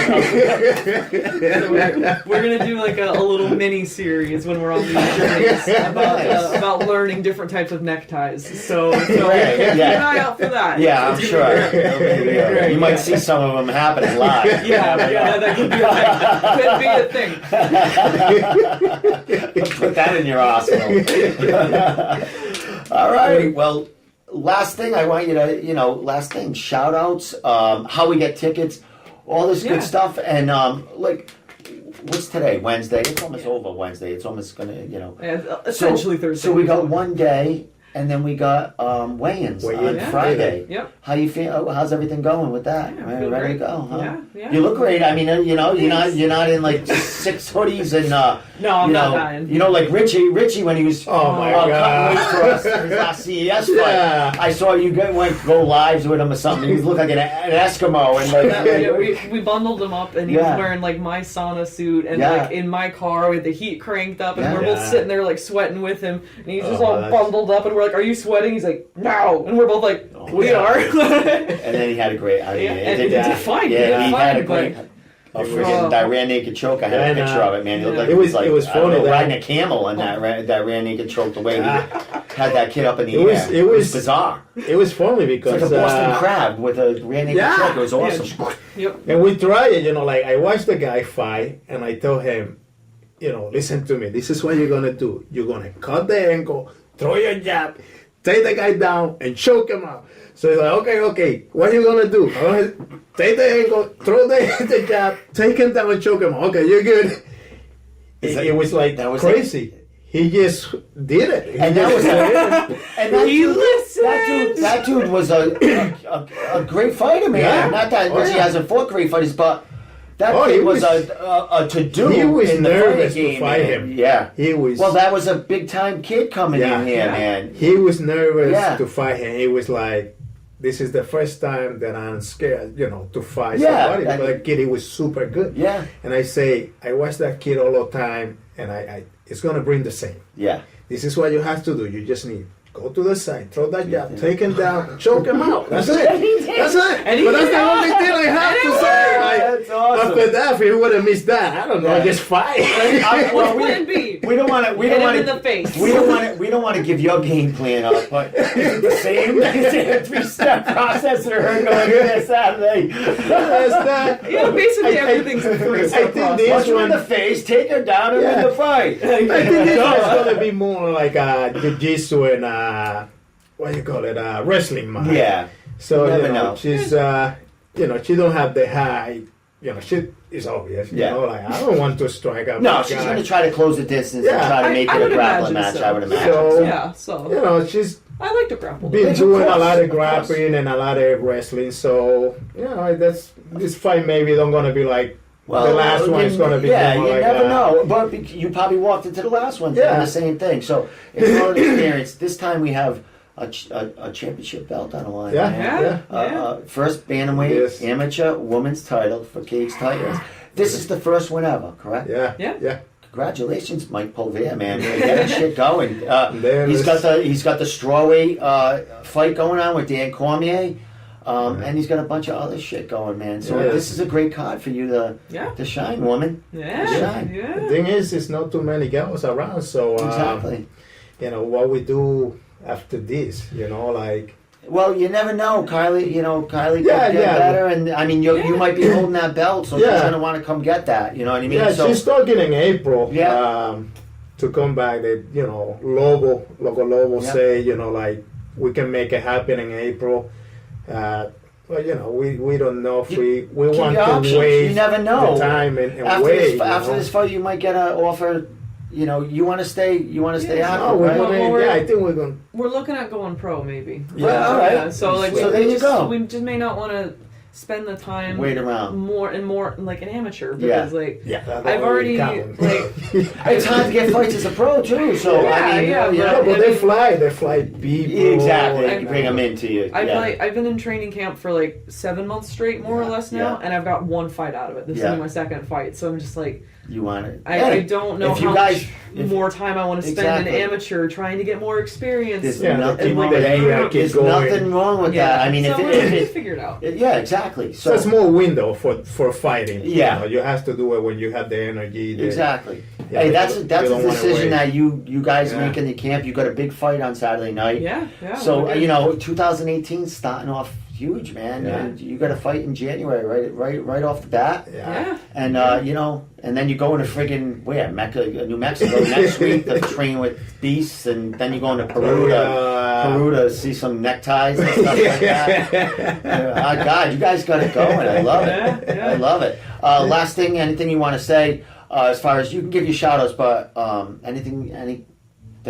gonna do like a little mini series when we're on these journeys about learning different types of neckties. So keep an eye out for that. Yeah, I'm sure. You might see some of them happening live. Yeah, that could be a thing. Put that in your arsenal. All right. Well, last thing I want you to, shout outs, how we get tickets, all this good stuff. And what's today? Wednesday. It's almost over Wednesday. It's almost going to, essentially Thursday. So we got one day. And then we got weigh-ins on Friday. Yep. How you feel? How's everything going with that? Yeah, Ready great. to go? Huh? Yeah. You look great. I mean, you're not in like 6 hoodies and no, I'm not dying. You know, like Richie when he was God, cutting weight for us in his last CES fight. I saw you go lives with him or something. He looked like an Eskimo and we bundled him up and he was wearing like my sauna suit and like in my car with the heat cranked up and we're both sitting there like sweating with him and he's just all bundled up and we're like, are you sweating? He's like, no. And we're both like, we are. And then he had a great, he did fine. Yeah, he had a great. That ran naked choke. I had a picture of it, man. It looked like it was funny. Riding a camel on that ran naked choke. The way he had that kid up in the air. It was bizarre. It was funny because it's like a Boston crab with a ran naked choke. It was awesome. Yep. And we tried it. Like I watched the guy fight, and I told him, listen to me. This is what you're gonna do. You're gonna cut the ankle, throw your jab, take the guy down, and choke him out. So he's like, okay, what are you gonna do? I'm gonna take the ankle, throw the jab, take him down and choke him out. Okay, you're good. It was like crazy. He just did it. And that was that dude was a great fighter, man. Yeah. Not that Richie hasn't fought great fighters, but that kid was a to-do. He was in the nervous game, to fight man. him. Yeah, he was. Well, that was a big-time kid coming in here, man. He was nervous to fight him. He was like, this is the first time that I'm scared, to fight somebody. But that kid, he was super good. Yeah. And I watch that kid all the time, and I it's going to bring the same. Yeah. This is what you have to do. You just need go to the side, throw that jab, take him down, choke him out. That's it. That's it. But that's the only thing I have to say. That's awesome. After that, if he would have missed that, I don't know, just fight. Plan B. We don't want to. We don't want to. In the face. We don't want to give your game plan up. But is it the same? Is it a 3-step process or her going here Saturday? Basically everything's a 3-step process. Punch her in the face, take her down, and win the fight. I think this one's going to be more like jiu-jitsu and what do you call it? Wrestling match. Yeah. So know. She's she don't have the high. She is obvious. I don't want to strike out. No, she's going to try to close the distance and try to make it a grappling match. I would imagine. So she's. I like to grapple. Been doing a lot of grappling and a lot of wrestling, so that's this fight maybe don't gonna be like the last one is gonna be. Yeah, you like never know. But you probably walked into the last one doing the same thing. So it's not an experience. This time we have a championship belt on the line. First bantamweight amateur women's title for Cage Titans. This is the first one ever, correct? Yeah. Congratulations, Mike Polvere, man. Getting shit going. He's got the strawweight fight going on with Dan Cormier, and he's got a bunch of other shit going, man. So this is a great card for you to shine, woman. Shine. The thing is, it's not too many girls around, so exactly. What we do after this, like. Well, you never know, Kylie. Kylie could get better, and I mean, you might be holding that belt, so she's gonna want to come get that. You know what I mean? Yeah, she's talking in April. Yeah. To come back, Lobo say, like we can make it happen in April. Well, we don't know if we want to wait. You never know. The time and wait. After this fight, you might get an offer. You want to stay. You want to stay out. Right? I think we're going. We're looking at going pro, maybe. Yeah, all right. Yeah, so there you go. We just may not want to spend the time wait around more like an amateur because I've already it's hard to get fights as a pro too. So but they fly people. Exactly, you bring them into you. I've been in training camp for like 7 months straight, more or less now, and I've got one fight out of it. This is my second fight, so I'm just like. You want it? I don't know how much more time I want to spend in amateur trying to get more experience. There's nothing wrong with that. I mean, if it's figured out. Yeah, exactly. So it's more window for fighting. Yeah, you have to do it when you have the energy. Exactly. Hey, that's a decision that you guys make in the camp. You got a big fight on Saturday night. Yeah. So 2018 starting off huge, man. Yeah. And you got to fight in January, right off the bat. Yeah. And and then you go into friggin' New Mexico next week to train with beasts, and then you go into Peru to see some neckties and stuff like that. God, you guys got it going. I love it. I love it. Last thing, anything you want to say as far as you can give your shout outs, but anything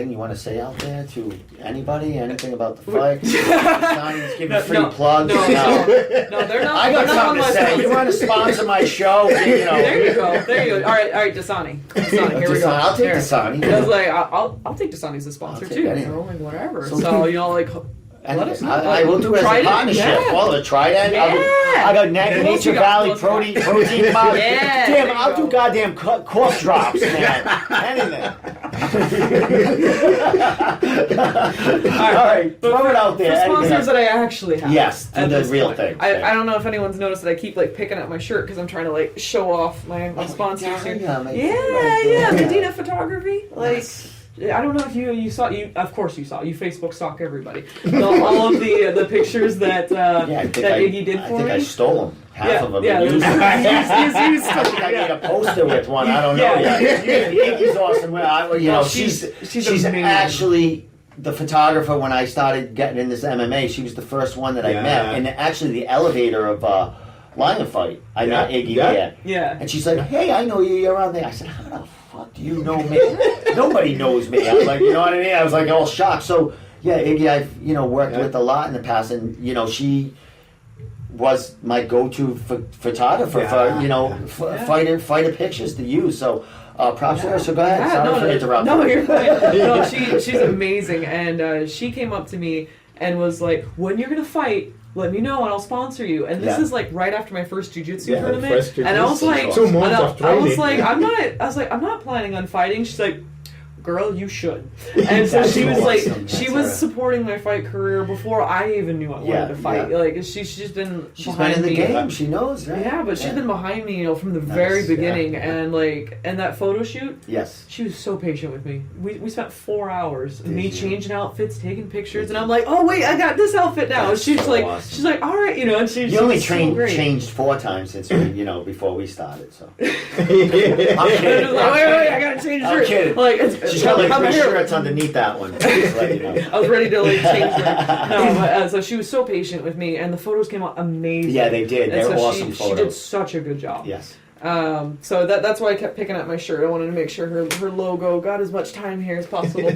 you want to say out there to anybody? Anything about the fight? Signs, give me free plugs. No, they're not. I got something to say. You want to sponsor my show? There you go. All right, Dasani. Here we go. I'll take Dasani. I was like, I'll take Dasani as a sponsor too. Like whatever. So let us know. I will do it as a partnership. Yeah. Well, the Trident. I got Nature Valley protein powder. Yeah. Damn, I'll do goddamn cough drops, man. Anything. All right, throw it out there. For sponsors that I actually have. Yes, do the real thing. I don't know if anyone's noticed that I keep picking at my shirt because I'm trying to show off my sponsors here. Medina Photography. I don't know if you saw. Of course you saw. You Facebook stalk everybody. All of the pictures that Iggy did for me. I think I stole them. Half of them. Yeah, I think I made a poster with one. I don't know yet. Iggy's awesome. She's actually the photographer when I started getting in this MMA. She was the first one that I met, and actually the elevator of Lion Fight. I met Iggy there. Yeah. And she's like, "Hey, I know you. You're on there." I said, "How the fuck do you know me?" Nobody knows me. I was like, you know what I mean? I was like all shocked. So Iggy, I've worked with a lot in the past, and she was my go-to photographer for fighter pictures to use. So props to her. So go ahead. Sorry for interrupting. No, you're fine. No, she's amazing, and she came up to me and was like, "When you're gonna fight, let me know and I'll sponsor you." And this is like right after my first jiu-jitsu tournament. And I was like, 2 months of training. I'm not planning on fighting. She's like, "Girl, you should." And so she was awesome. she was supporting my fight career before I even knew I wanted to fight. Like she's been in the game. She knows, right? Yeah, but she's been behind me, from the very beginning. And and that photo shoot. Yes. She was so patient with me. We spent 4 hours changing outfits, taking pictures, and I'm like, "Oh wait, I got this outfit now." And she's like, awesome. she's like, "All right," and she's. You only changed 4 times since we, before we started. So. I'm kidding. Wait, I gotta change I'm kidding. She's got like 3 shirts underneath that one. Just let you know. I was ready to change her. So she was so patient with me, and the photos came out amazing. Yeah, they did. They were awesome photos. She did such a good job. Yes. So that's why I kept picking at my shirt. I wanted to make sure her logo got as much time here as possible.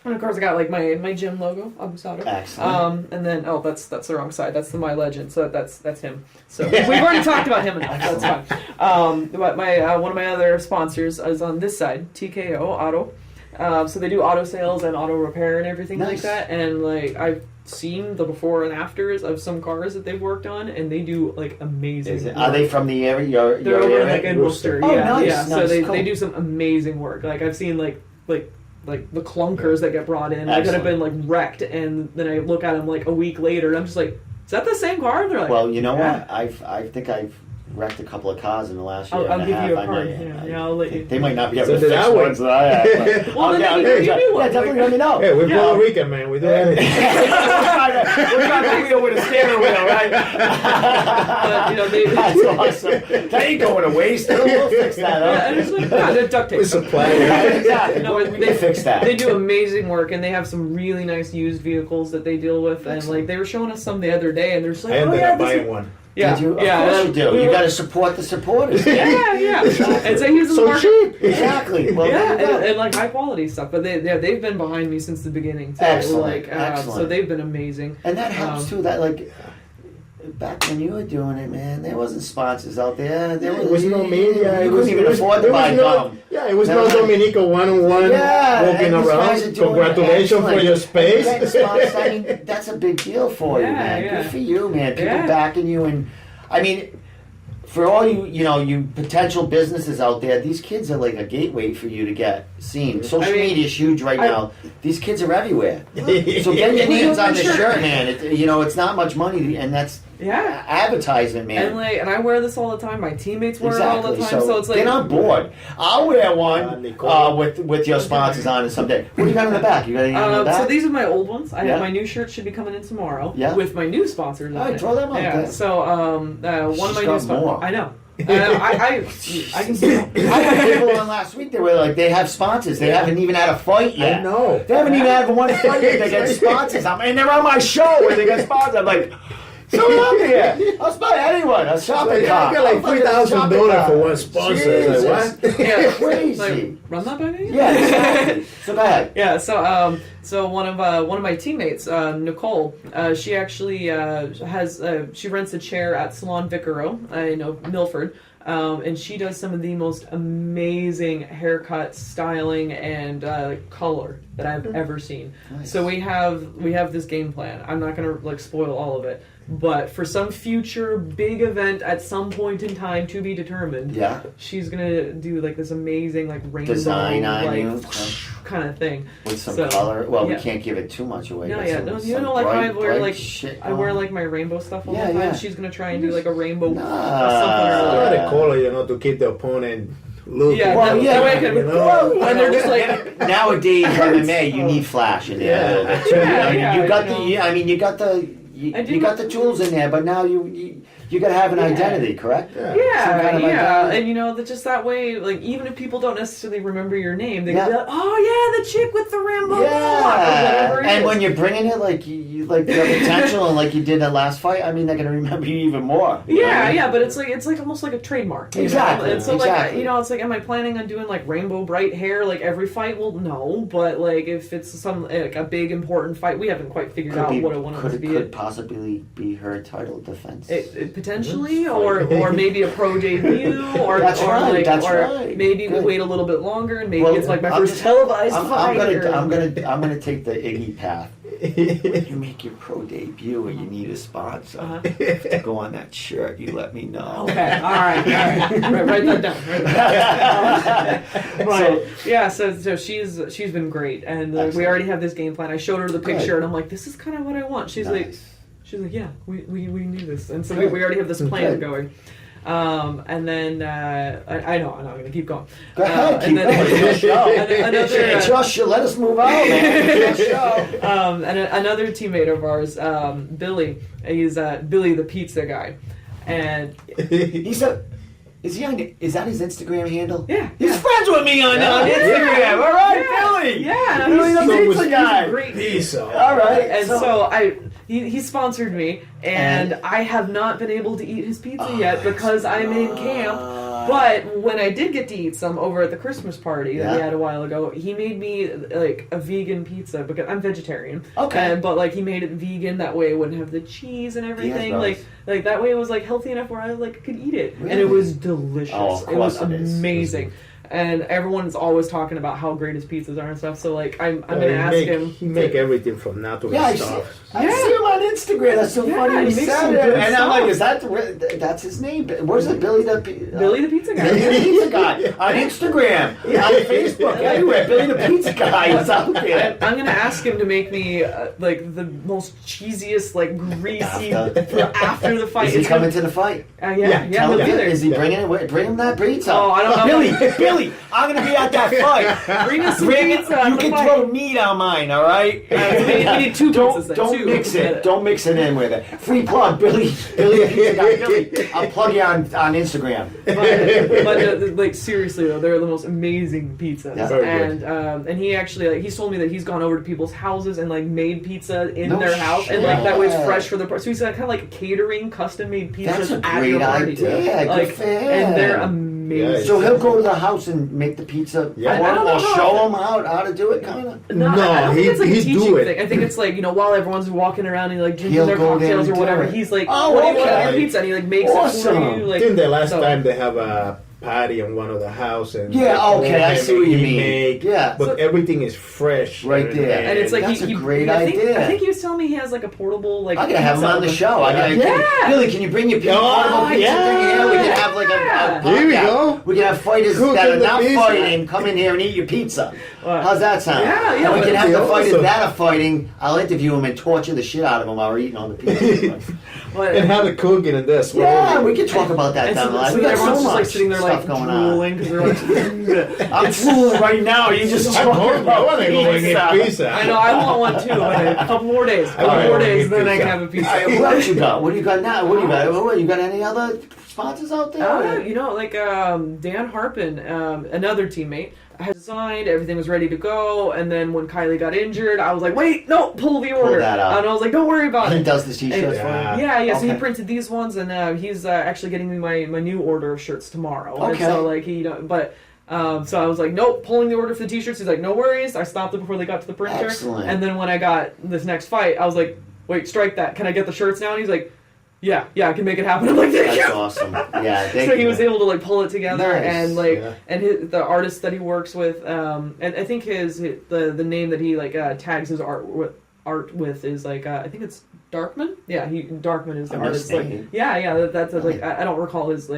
And of course I got like my gym logo, Abusado. Excellent. And then that's the wrong side. That's the My Legend. So that's him. So we've already talked about him enough. That's fine. But my one of my other sponsors is on this side, TKO Auto. So they do auto sales and auto repair and everything like that. And I've seen the before and afters of some cars that they've worked on, and they do amazing. Are they from the area? They're over in Worcester. Oh, yeah, nice. yeah. Nice. So Cool. they do some amazing work. I've seen like the clunkers that get brought in that have been wrecked, and then I look at them a week later, and I'm just like, is that the same car? And they're like, well, you know what? I think I've wrecked a couple of cars in the last year. I'll and give a half. you a card. I'll let you. They might not be able to fix ones that I have. Well, then you do one. Yeah, definitely let me know. Hey, we're Puerto Rican, man. We do anything. We're trying to wheel with a steering wheel, right? That's awesome. That ain't going to waste. We'll fix that up. Yeah, and it's they're duct tape. We supply Exactly. No, they fix that. They do amazing work, and they have some really nice used vehicles that they deal with. And they were showing us some the other day, and they're just like, I ended up buying one. Yeah, Of course you do. You got to support the supporters. Yeah. And so he's in the market. Cheap. Exactly. Well, and high quality stuff. But they've been behind me since the beginning. Too. Excellent. So they've been amazing. And that helps too. That back when you were doing it, man, there wasn't sponsors out there. There was no media. You couldn't even afford to buy gum. Yeah, it was no Dominico one-on-one walking around. Congratulations for your space. I mean, that's a big deal for you, man. Yeah. Good for you, man. People backing you, and I mean, for all you potential businesses out there, these kids are like a gateway for you to get seen. Social media is huge right now. These kids are everywhere. So get your hands on this shirt, man. It's not much money, and that's advertisement, man. And I wear this all the time. My teammates wear it all the time. So it's like, get on board. I'll wear one with your sponsors on it someday. What do you got in the back? You got anything in the back? So these are my old ones. I have my new shirt should be coming in tomorrow with my new sponsors on it. Throw them on. Yeah. So one of my new sponsors. I know. I can see. I had people on last week. They were like, they have sponsors. They haven't even had a fight yet. I know. They haven't even had one fight yet. They get sponsors. And they're on my show where they get sponsors. I'm like, so up here. I'll spot anyone. A shopping cart. I got like $3,000 for one sponsor. Like, what? Yeah, crazy. Like, run that by me? Yeah, exactly. So go ahead. Yeah, so one of my teammates, Nicole, she actually has she rents a chair at Salon Vicaro, Milford. And she does some of the most amazing haircuts, styling, and color that I've ever seen. Nice. So we have this game plan. I'm not gonna spoil all of it, but for some future big event at some point in time to be determined, she's gonna do this amazing rainbow design on you kind of thing with some color. Well, we can't give it too much away. No, yeah, no, you know, I wear I wear my rainbow stuff all the time. Yeah. She's gonna try and do a rainbow something or the color, to keep the opponent looking. Yeah, that way I can, and they're just nowadays MMA, you need flash in there a little bit too. You got the jewels in there, but now you got to have an identity, correct? Yeah. And just that way, even if people don't necessarily remember your name, they can be like, oh yeah, the chick with the rainbow mohawk, or whatever. And when you're bringing it you the potential, and like you did that last fight, they're gonna remember you even more. But it's almost like a trademark. Exactly. And so it's am I planning on doing rainbow bright hair every fight? Well, no, but if it's some a big important fight, we haven't quite figured out what I want it to be. Could possibly be her title defense. Potentially, or maybe a pro debut, or maybe we wait a little bit longer and maybe it's my first televised fight. I'm gonna take the Iggy path. When you make your pro debut and you need a sponsor to go on that shirt, you let me know. Okay, all right. Write that down. So she's been great, and we already have this game plan. I showed her the picture, and I'm like, this is kind of what I want. She's like, yeah, we need this, and so we already have this plan going. And then I know I'm going to keep going. Go ahead, keep going. It's your show. Let us move on, man. It's your show. And another teammate of ours, Billy. He's Billy the pizza guy, and he's a. Is that his Instagram handle? Yeah. He's friends with me on Instagram. Yeah. All right, Billy. Yeah. Billy the pizza guy. He's a great pizza. All right. And so he sponsored me, and I have not been able to eat his pizza yet because I'm in camp. But when I did get to eat some over at the Christmas party that we had a while ago, he made me a vegan pizza because I'm vegetarian. Okay. But he made it vegan that way it wouldn't have the cheese and everything. Like that way it was healthy enough where I could eat it. Really? And it was delicious. Oh, of course it was it is. amazing. And everyone's always talking about how great his pizzas are and stuff. So I'm gonna ask him. He make everything from natural stuff. I see him on Instagram. That's so funny. He makes said some it, good and stuff. I'm like, that's his name? Where's it? Billy the Pizza guy. Billy the Pizza Guy on Instagram, on Facebook, everywhere. Billy the Pizza Guy is out there. I'm gonna ask him to make me the most cheesiest, greasy after the fight. Is he coming to the fight? Yeah, he'll be there. Is he bringing it? Bring him that pizza. Oh, I don't know. Billy, I'm gonna be at that fight. Bring us some pizza. You can throw meat on mine, all right? We need two pizzas then. Don't mix it. Don't mix it in with it. Free plug, Billy the Pizza Guy. Billy, I'll plug you on Instagram. But seriously though, they're the most amazing pizzas. Yeah. And he actually he's told me that he's gone over to people's houses and made pizza in their house, and that way it's fresh for the party. So he's kind of catering custom made pizzas at your party. That's a great idea. Good for him. And they're amazing. So he'll go to the house and make the pizza, or show them how to do it, kind of. No, I don't think it's a teaching thing. I think it's while everyone's walking around and drinking their cocktails or whatever, he's like, "Oh, what do you want on your pizza?" And he makes it for you. I think the last time they have a patty on one of the house and okay, I see what you mean. Make, yeah, but so, everything is fresh right there, and it's like that's a great idea. I think he was telling me he has like a portable like. I gotta have him on the show. Billy, can you bring your portable pizza thing here? We can have like a here we go. We can have fighters that are not fighting come in here and eat your pizza. How's that sound? Yeah. And we can have the fighters that are fighting. I'll interview them and torture the shit out of them while we're eating on the pizza. And have it cooking and this. Yeah, we can talk about that down the line. So everyone's just like sitting there like drooling because they're like, I'm drooling right now. You just talking about pizza. I know. I want one too. But a couple more days. Then I can have a pizza. What else you got? What do you got now? What do you got? You got any other sponsors out there? Like Dan Harpin, another teammate, had designed, everything was ready to go, and then when Kylie got injured, I was like, wait, no, pull the order. Pull that out. And I was like, don't worry about it. He does the t-shirts for you? Yeah, so he printed these ones, and he's actually getting me my new order of shirts tomorrow. Okay. And so so I was like, nope, pulling the order for the t-shirts. He's like, no worries. I stopped it before they got to the printer. Excellent. And then when I got this next fight, I was like, wait, strike that. Can I get the shirts now? And he's like, yeah, I can make it happen. I'm like, thank you. That's awesome. Yeah. So he was able to like pull it together, nice. And and the artist that he works with, and I think the name that he tags his art with is I think it's Darkman. Yeah, Darkman is the artist. That's I don't recall his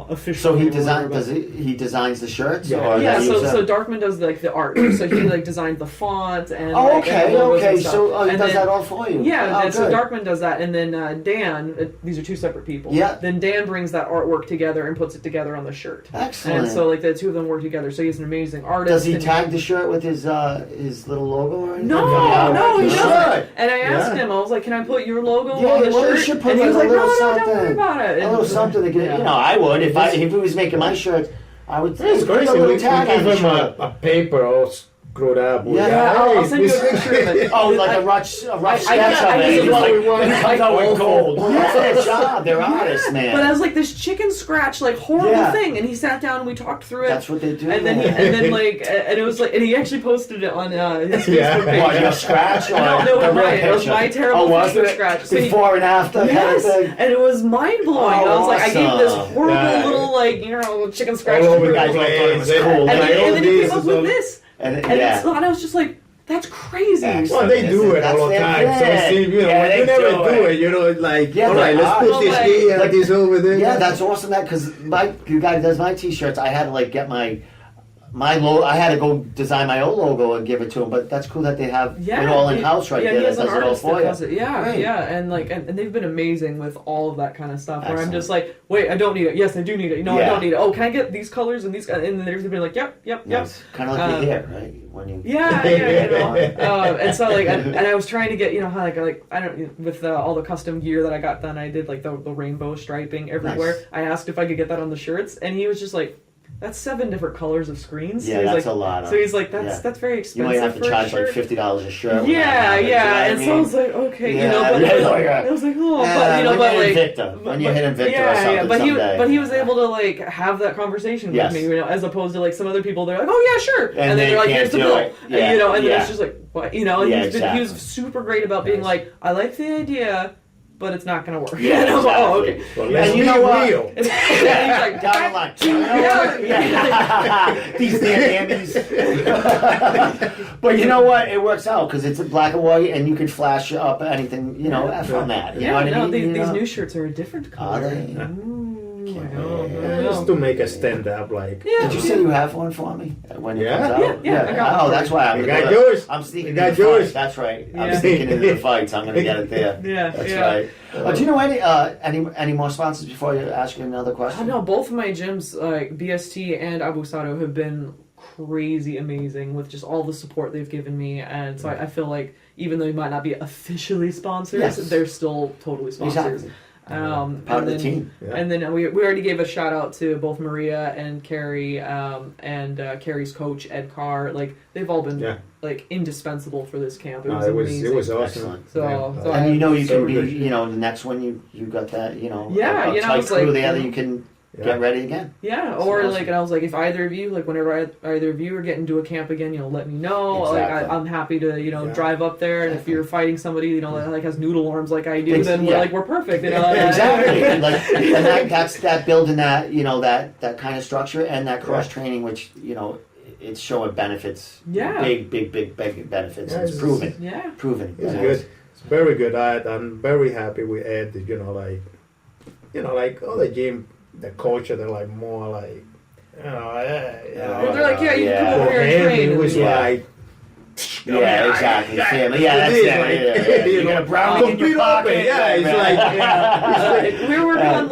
official. So he he designs the shirts. Yeah. So Darkman does the art. So he designed the font and. Okay. So he does that all for you. Yeah. So Darkman does that, and then Dan. These are two separate people. Yeah. Then Dan brings that artwork together and puts it together on the shirt. Excellent. And so the two of them work together. So he's an amazing artist. Does he tag the shirt with his little logo or anything? No, he doesn't. And I asked him. I was like, "Can I put your logo on the well, shirt?" Should put And he was like, little "No, something. don't worry about it." A little something to get. I would if he was making my shirt. I would. It's put a crazy. little We tag on give the him shirt. a paper all screwed up. I'll send you a picture of it. Like a rough sketch of it. It comes out with gold. That's their job. They're artists, man. But I was like this chicken scratch, horrible thing, and he sat down and we talked through it. That's what they do. And then and it was and he actually posted it on his Facebook page. What, your scratch? It was my terrible Facebook scratch. Before and after. Yes, and it was mind blowing. I was like, I gave this horrible little chicken scratch. All over the guys it's cool. And then he came up with this. And I was just like, that's crazy. Well, they do it all the time. So it seems, when you never do it, it's like, all right, let's put this here and this over there. Yeah, that's awesome. Because the guy that does my t-shirts, I had to get my logo. I had to go design my own logo and give it to him. But that's cool that they have it all in house right there. He has that an does it all artist for that you. does it. And they've been amazing with all of that kind of stuff. Where I'm Excellent. just like, wait, I don't need it. Yes, I do need it. No, I don't need it. Oh, can I get these colors and these? And then they've been like, yep. It's kind of like your hair, right? When you and so and I was trying to get how I don't with all the custom gear that I got done. I did the rainbow striping everywhere. Nice. I asked if I could get that on the shirts, and he was just like, that's 7 different colors of screens. Yeah, so that's a lot. So he's like, that's very expensive. You might have to for charge a shirt. $50 a shirt. And so I was like, okay, I was like, when you hit Invicta or something someday. But he was able to have that conversation with me, as opposed to some other people. They're like, oh yeah, sure, and then they're like, here's the bill, and then it's just like, what, and he was super great about being like, I like the idea, but it's not going to work. Yeah, and I was like, oh, okay. Well, let's be real. He's like, down the line. These damn Andes. But you know what? It works out because it's black and white, and you can flash up anything, from that. You know what I mean? These new shirts are a different color. Are they? Just to make a stand up, Did you say you have one for me when it comes out? Yeah. I got one. That's why I'm. You got yours. I'm sneaking. You got into the yours. fights. That's right. I'm sneaking into the fights. I'm going to get it there. That's right. Do you know any more sponsors before you ask you another question? No, both of my gyms, BST and Abusado, have been crazy amazing with just all the support they've given me, and so I feel like even though they might not be officially sponsors, they're still totally sponsors. Exactly. Part of the team. Yeah. And then we already gave a shout out to both Maria and Carrie, and Carrie's coach Ed Carr. They've all been indispensable for this camp. It was amazing. It was awesome. Excellent. So and you can be the next one you got that I was crew like, there that you can get ready again. Yeah, So or awesome. like, and I was like, if either of you, like, whenever either of you are getting to a camp again, let me know. Exactly. Like, I'm happy to, drive up there. And if you're fighting somebody, that like has noodle arms like I do, then we're perfect. Exactly. And that's that building that that kind of structure and that cross training, which it's showing benefits. Yeah. Big benefits. It's proven. Yeah. Proven. It's good. It's very good. I'm very happy with Ed. Like all the gym, the culture, they're like more like, Well, they're like, you can come over here and train. It was like, exactly. Family. Yeah, that's it. You got a brownie in your pocket. Yeah, it's like, we were working on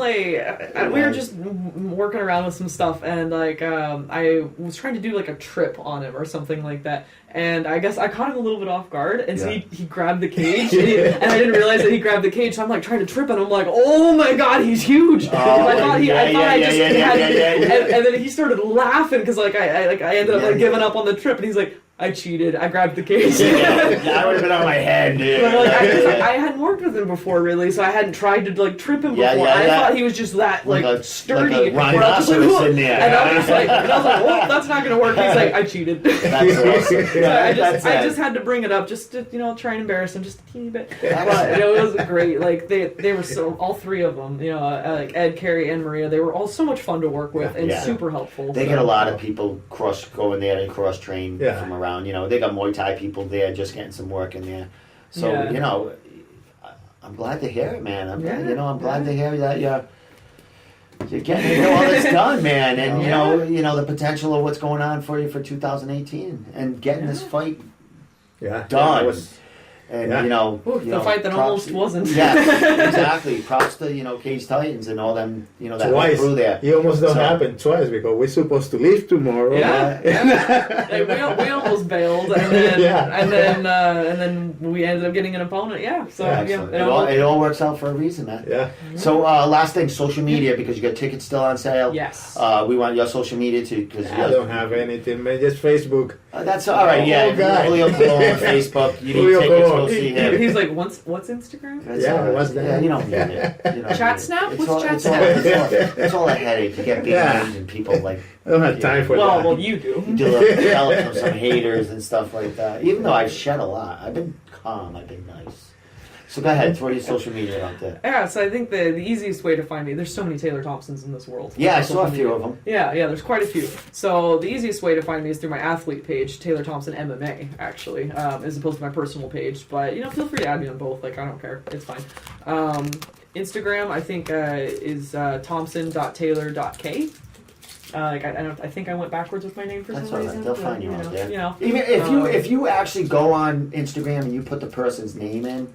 we were just working around with some stuff, and I was trying to do like a trip on him or something like that, and I guess I caught him a little bit off guard, and so he grabbed the cage, and I didn't realize that he grabbed the cage, so I'm like trying to trip, and I'm like, oh my god, he's huge. I thought I just had it, and then he started laughing because I ended up giving up on the trip, and he's like, I cheated. I grabbed the cage. That would have been on my head, dude. But I hadn't worked with him before, really, so I hadn't tried to trip him before. I thought he was just that sturdy. Like a rhinoceros in there. And I was like, well, that's not going to work. He's like, I cheated. That's awesome. So I just had to bring it up, just to try and embarrass him just a teeny bit. But it was great. Like they were all three of them. Like Ed, Carrie, and Maria. They were all so much fun to work with and super helpful. They get a lot of people going there and cross train from around. They got Muay Thai people there just getting some work in there. So, I'm glad to hear it, man. I'm glad to hear that you're getting all this done, man. And, the potential of what's going on for you for 2018 and getting this fight done. The fight that almost wasn't. Yeah, exactly. Props to, Cage Titans and all them, that twice. Crew there. It almost don't happen twice because we're supposed to leave tomorrow. We almost bailed, and then we ended up getting an opponent. It all works out for a reason, man. Yeah. So last thing, social media, because you got tickets still on sale. Yes. We want your social media too, because I don't have anything, man. Just Facebook. That's all right. Julio Colon on Facebook. You need Julio tickets. Colon. Go see him. He's like, what's Instagram? What's that? You don't need it. Chat Snap? What's Chat Snap? It's all a headache to get big names and people like. I don't have time for that. Well, you do. You develop from some haters and stuff like that. Even though I've shed a lot, I've been calm. I've been nice. So go ahead, throw your social media out there. Yeah, so I think the easiest way to find me, there's so many Taylor Thompsons in this world. Yeah, I saw a few of them. Yeah, there's quite a few. So the easiest way to find me is through my athlete page, Taylor Thompson MMA, actually, as opposed to my personal page. But, feel free to add me on both. I don't care. It's fine. Instagram, I think, is thompson.taylor.k. I think I went backwards with my name for some reason. That's all right. They'll find you out there. Even if you actually go on Instagram and you put the person's name in,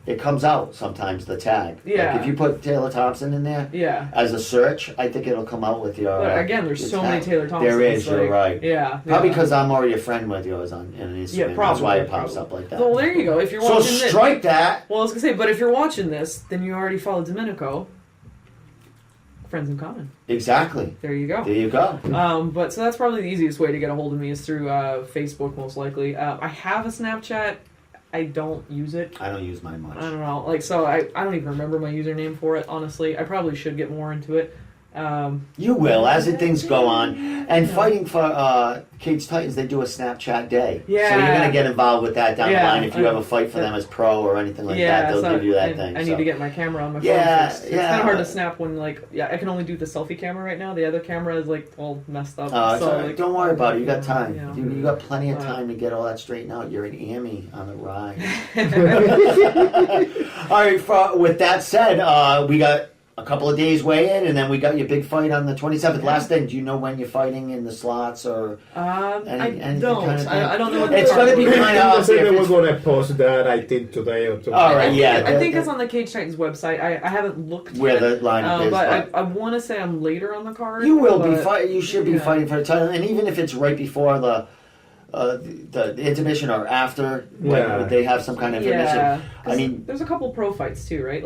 it comes out sometimes, the tag. Yeah. Like if you put Taylor Thompson in there as a search, I think it'll come out with your. But again, there's so many Taylor Thompsons. There is, you're right. Yeah. Probably because I'm already a friend with yours on Instagram. Yeah, probably. That's why it pops up like that. Well, there you go. If you're watching this. So strike that. Well, I was going to say, but if you're watching this, then you already follow Domenico. Friends in common. Exactly. There you go. There you go. But so that's probably the easiest way to get a hold of me is through Facebook, most likely. I have a Snapchat. I don't use it. I don't use mine much. I don't know. I don't even remember my username for it, honestly. I probably should get more into it. You will, as things go on. And fighting for Cage Titans, they do a Snapchat day. Yeah. So you're going to get involved with that down the line. If you have a fight for them as pro or anything like that, they'll give you that thing. I need to get my camera on my phone first. It's kind of hard to snap when, I can only do the selfie camera right now. The other camera is, all messed up. Don't worry about it. You got time. You got plenty of time to get all that straightened out. You're an Emmy on the ride. All right, with that said, we got a couple of days weigh in, and then we got your big fight on the 27th. Last thing, do you know when you're fighting in the slots or I don't. I don't know. It's going to be kind of. We're going to post that, I think, today or tomorrow. All right, I think it's on the Cage Titans website. I haven't looked where the lineup is, but I want to say I'm later on the card. You will be fighting. You should be fighting for the title, and even if it's right before the intermission or after when they have some kind of intermission. I mean, there's a couple pro fights too, right?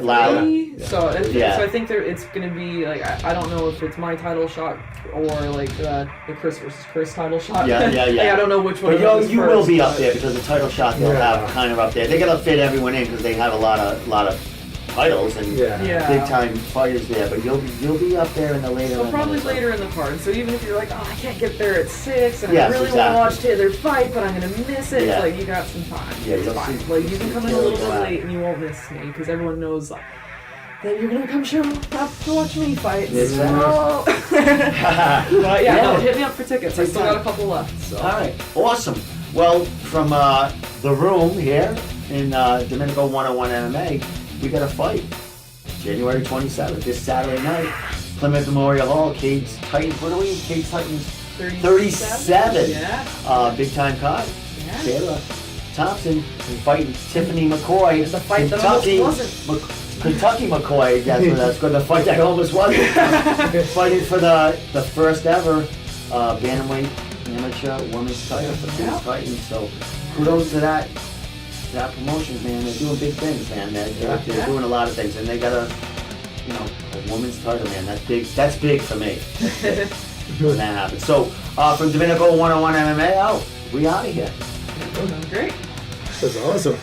Louder. So I think it's going to be I don't know if it's my title shot or the Chris versus Chris title shot. Yeah. I don't know which one. But you will be up there because the title shot they'll have kind of up there. They got to fit everyone in because they have a lot of titles and Yeah. big time fighters there, but you'll be up there in the later. So probably rounds. later in the card. So even if you're like, oh, I can't get there at 6, and Yes, I really exactly. want to watch Taylor fight, but I'm gonna miss it. Yeah. It's like you got some time. Yeah, It's you'll fine. see- Like you can come in a Taylor little go bit out. late and you won't miss me because everyone knows that you're gonna come show up to watch me fight. Exactly. So. But yeah, no, hit me up for tickets. I still got a couple left. So. All right, awesome. Well, from the room here in Domenico 101 MMA, we got a fight. January 27th, this Saturday night, Plymouth Memorial Hall, Cage Titans. What are we? Cage Titans 37. Yeah. Big time card. Yeah. Taylor Thompson fighting Tiffany McCoy. The fight that almost wasn't. Kentucky McCoy, that's good. The fight that almost wasn't. Fighting for the first ever Bantamweight amateur women's title for Cage Titans. So kudos to that promotion, man. They're doing big things, man. They're doing a lot of things, and they got a women's title, man. That's big. That's big for me. That's big when that happens. So from Domenico 101 MMA out, we out of here. Great. That's awesome.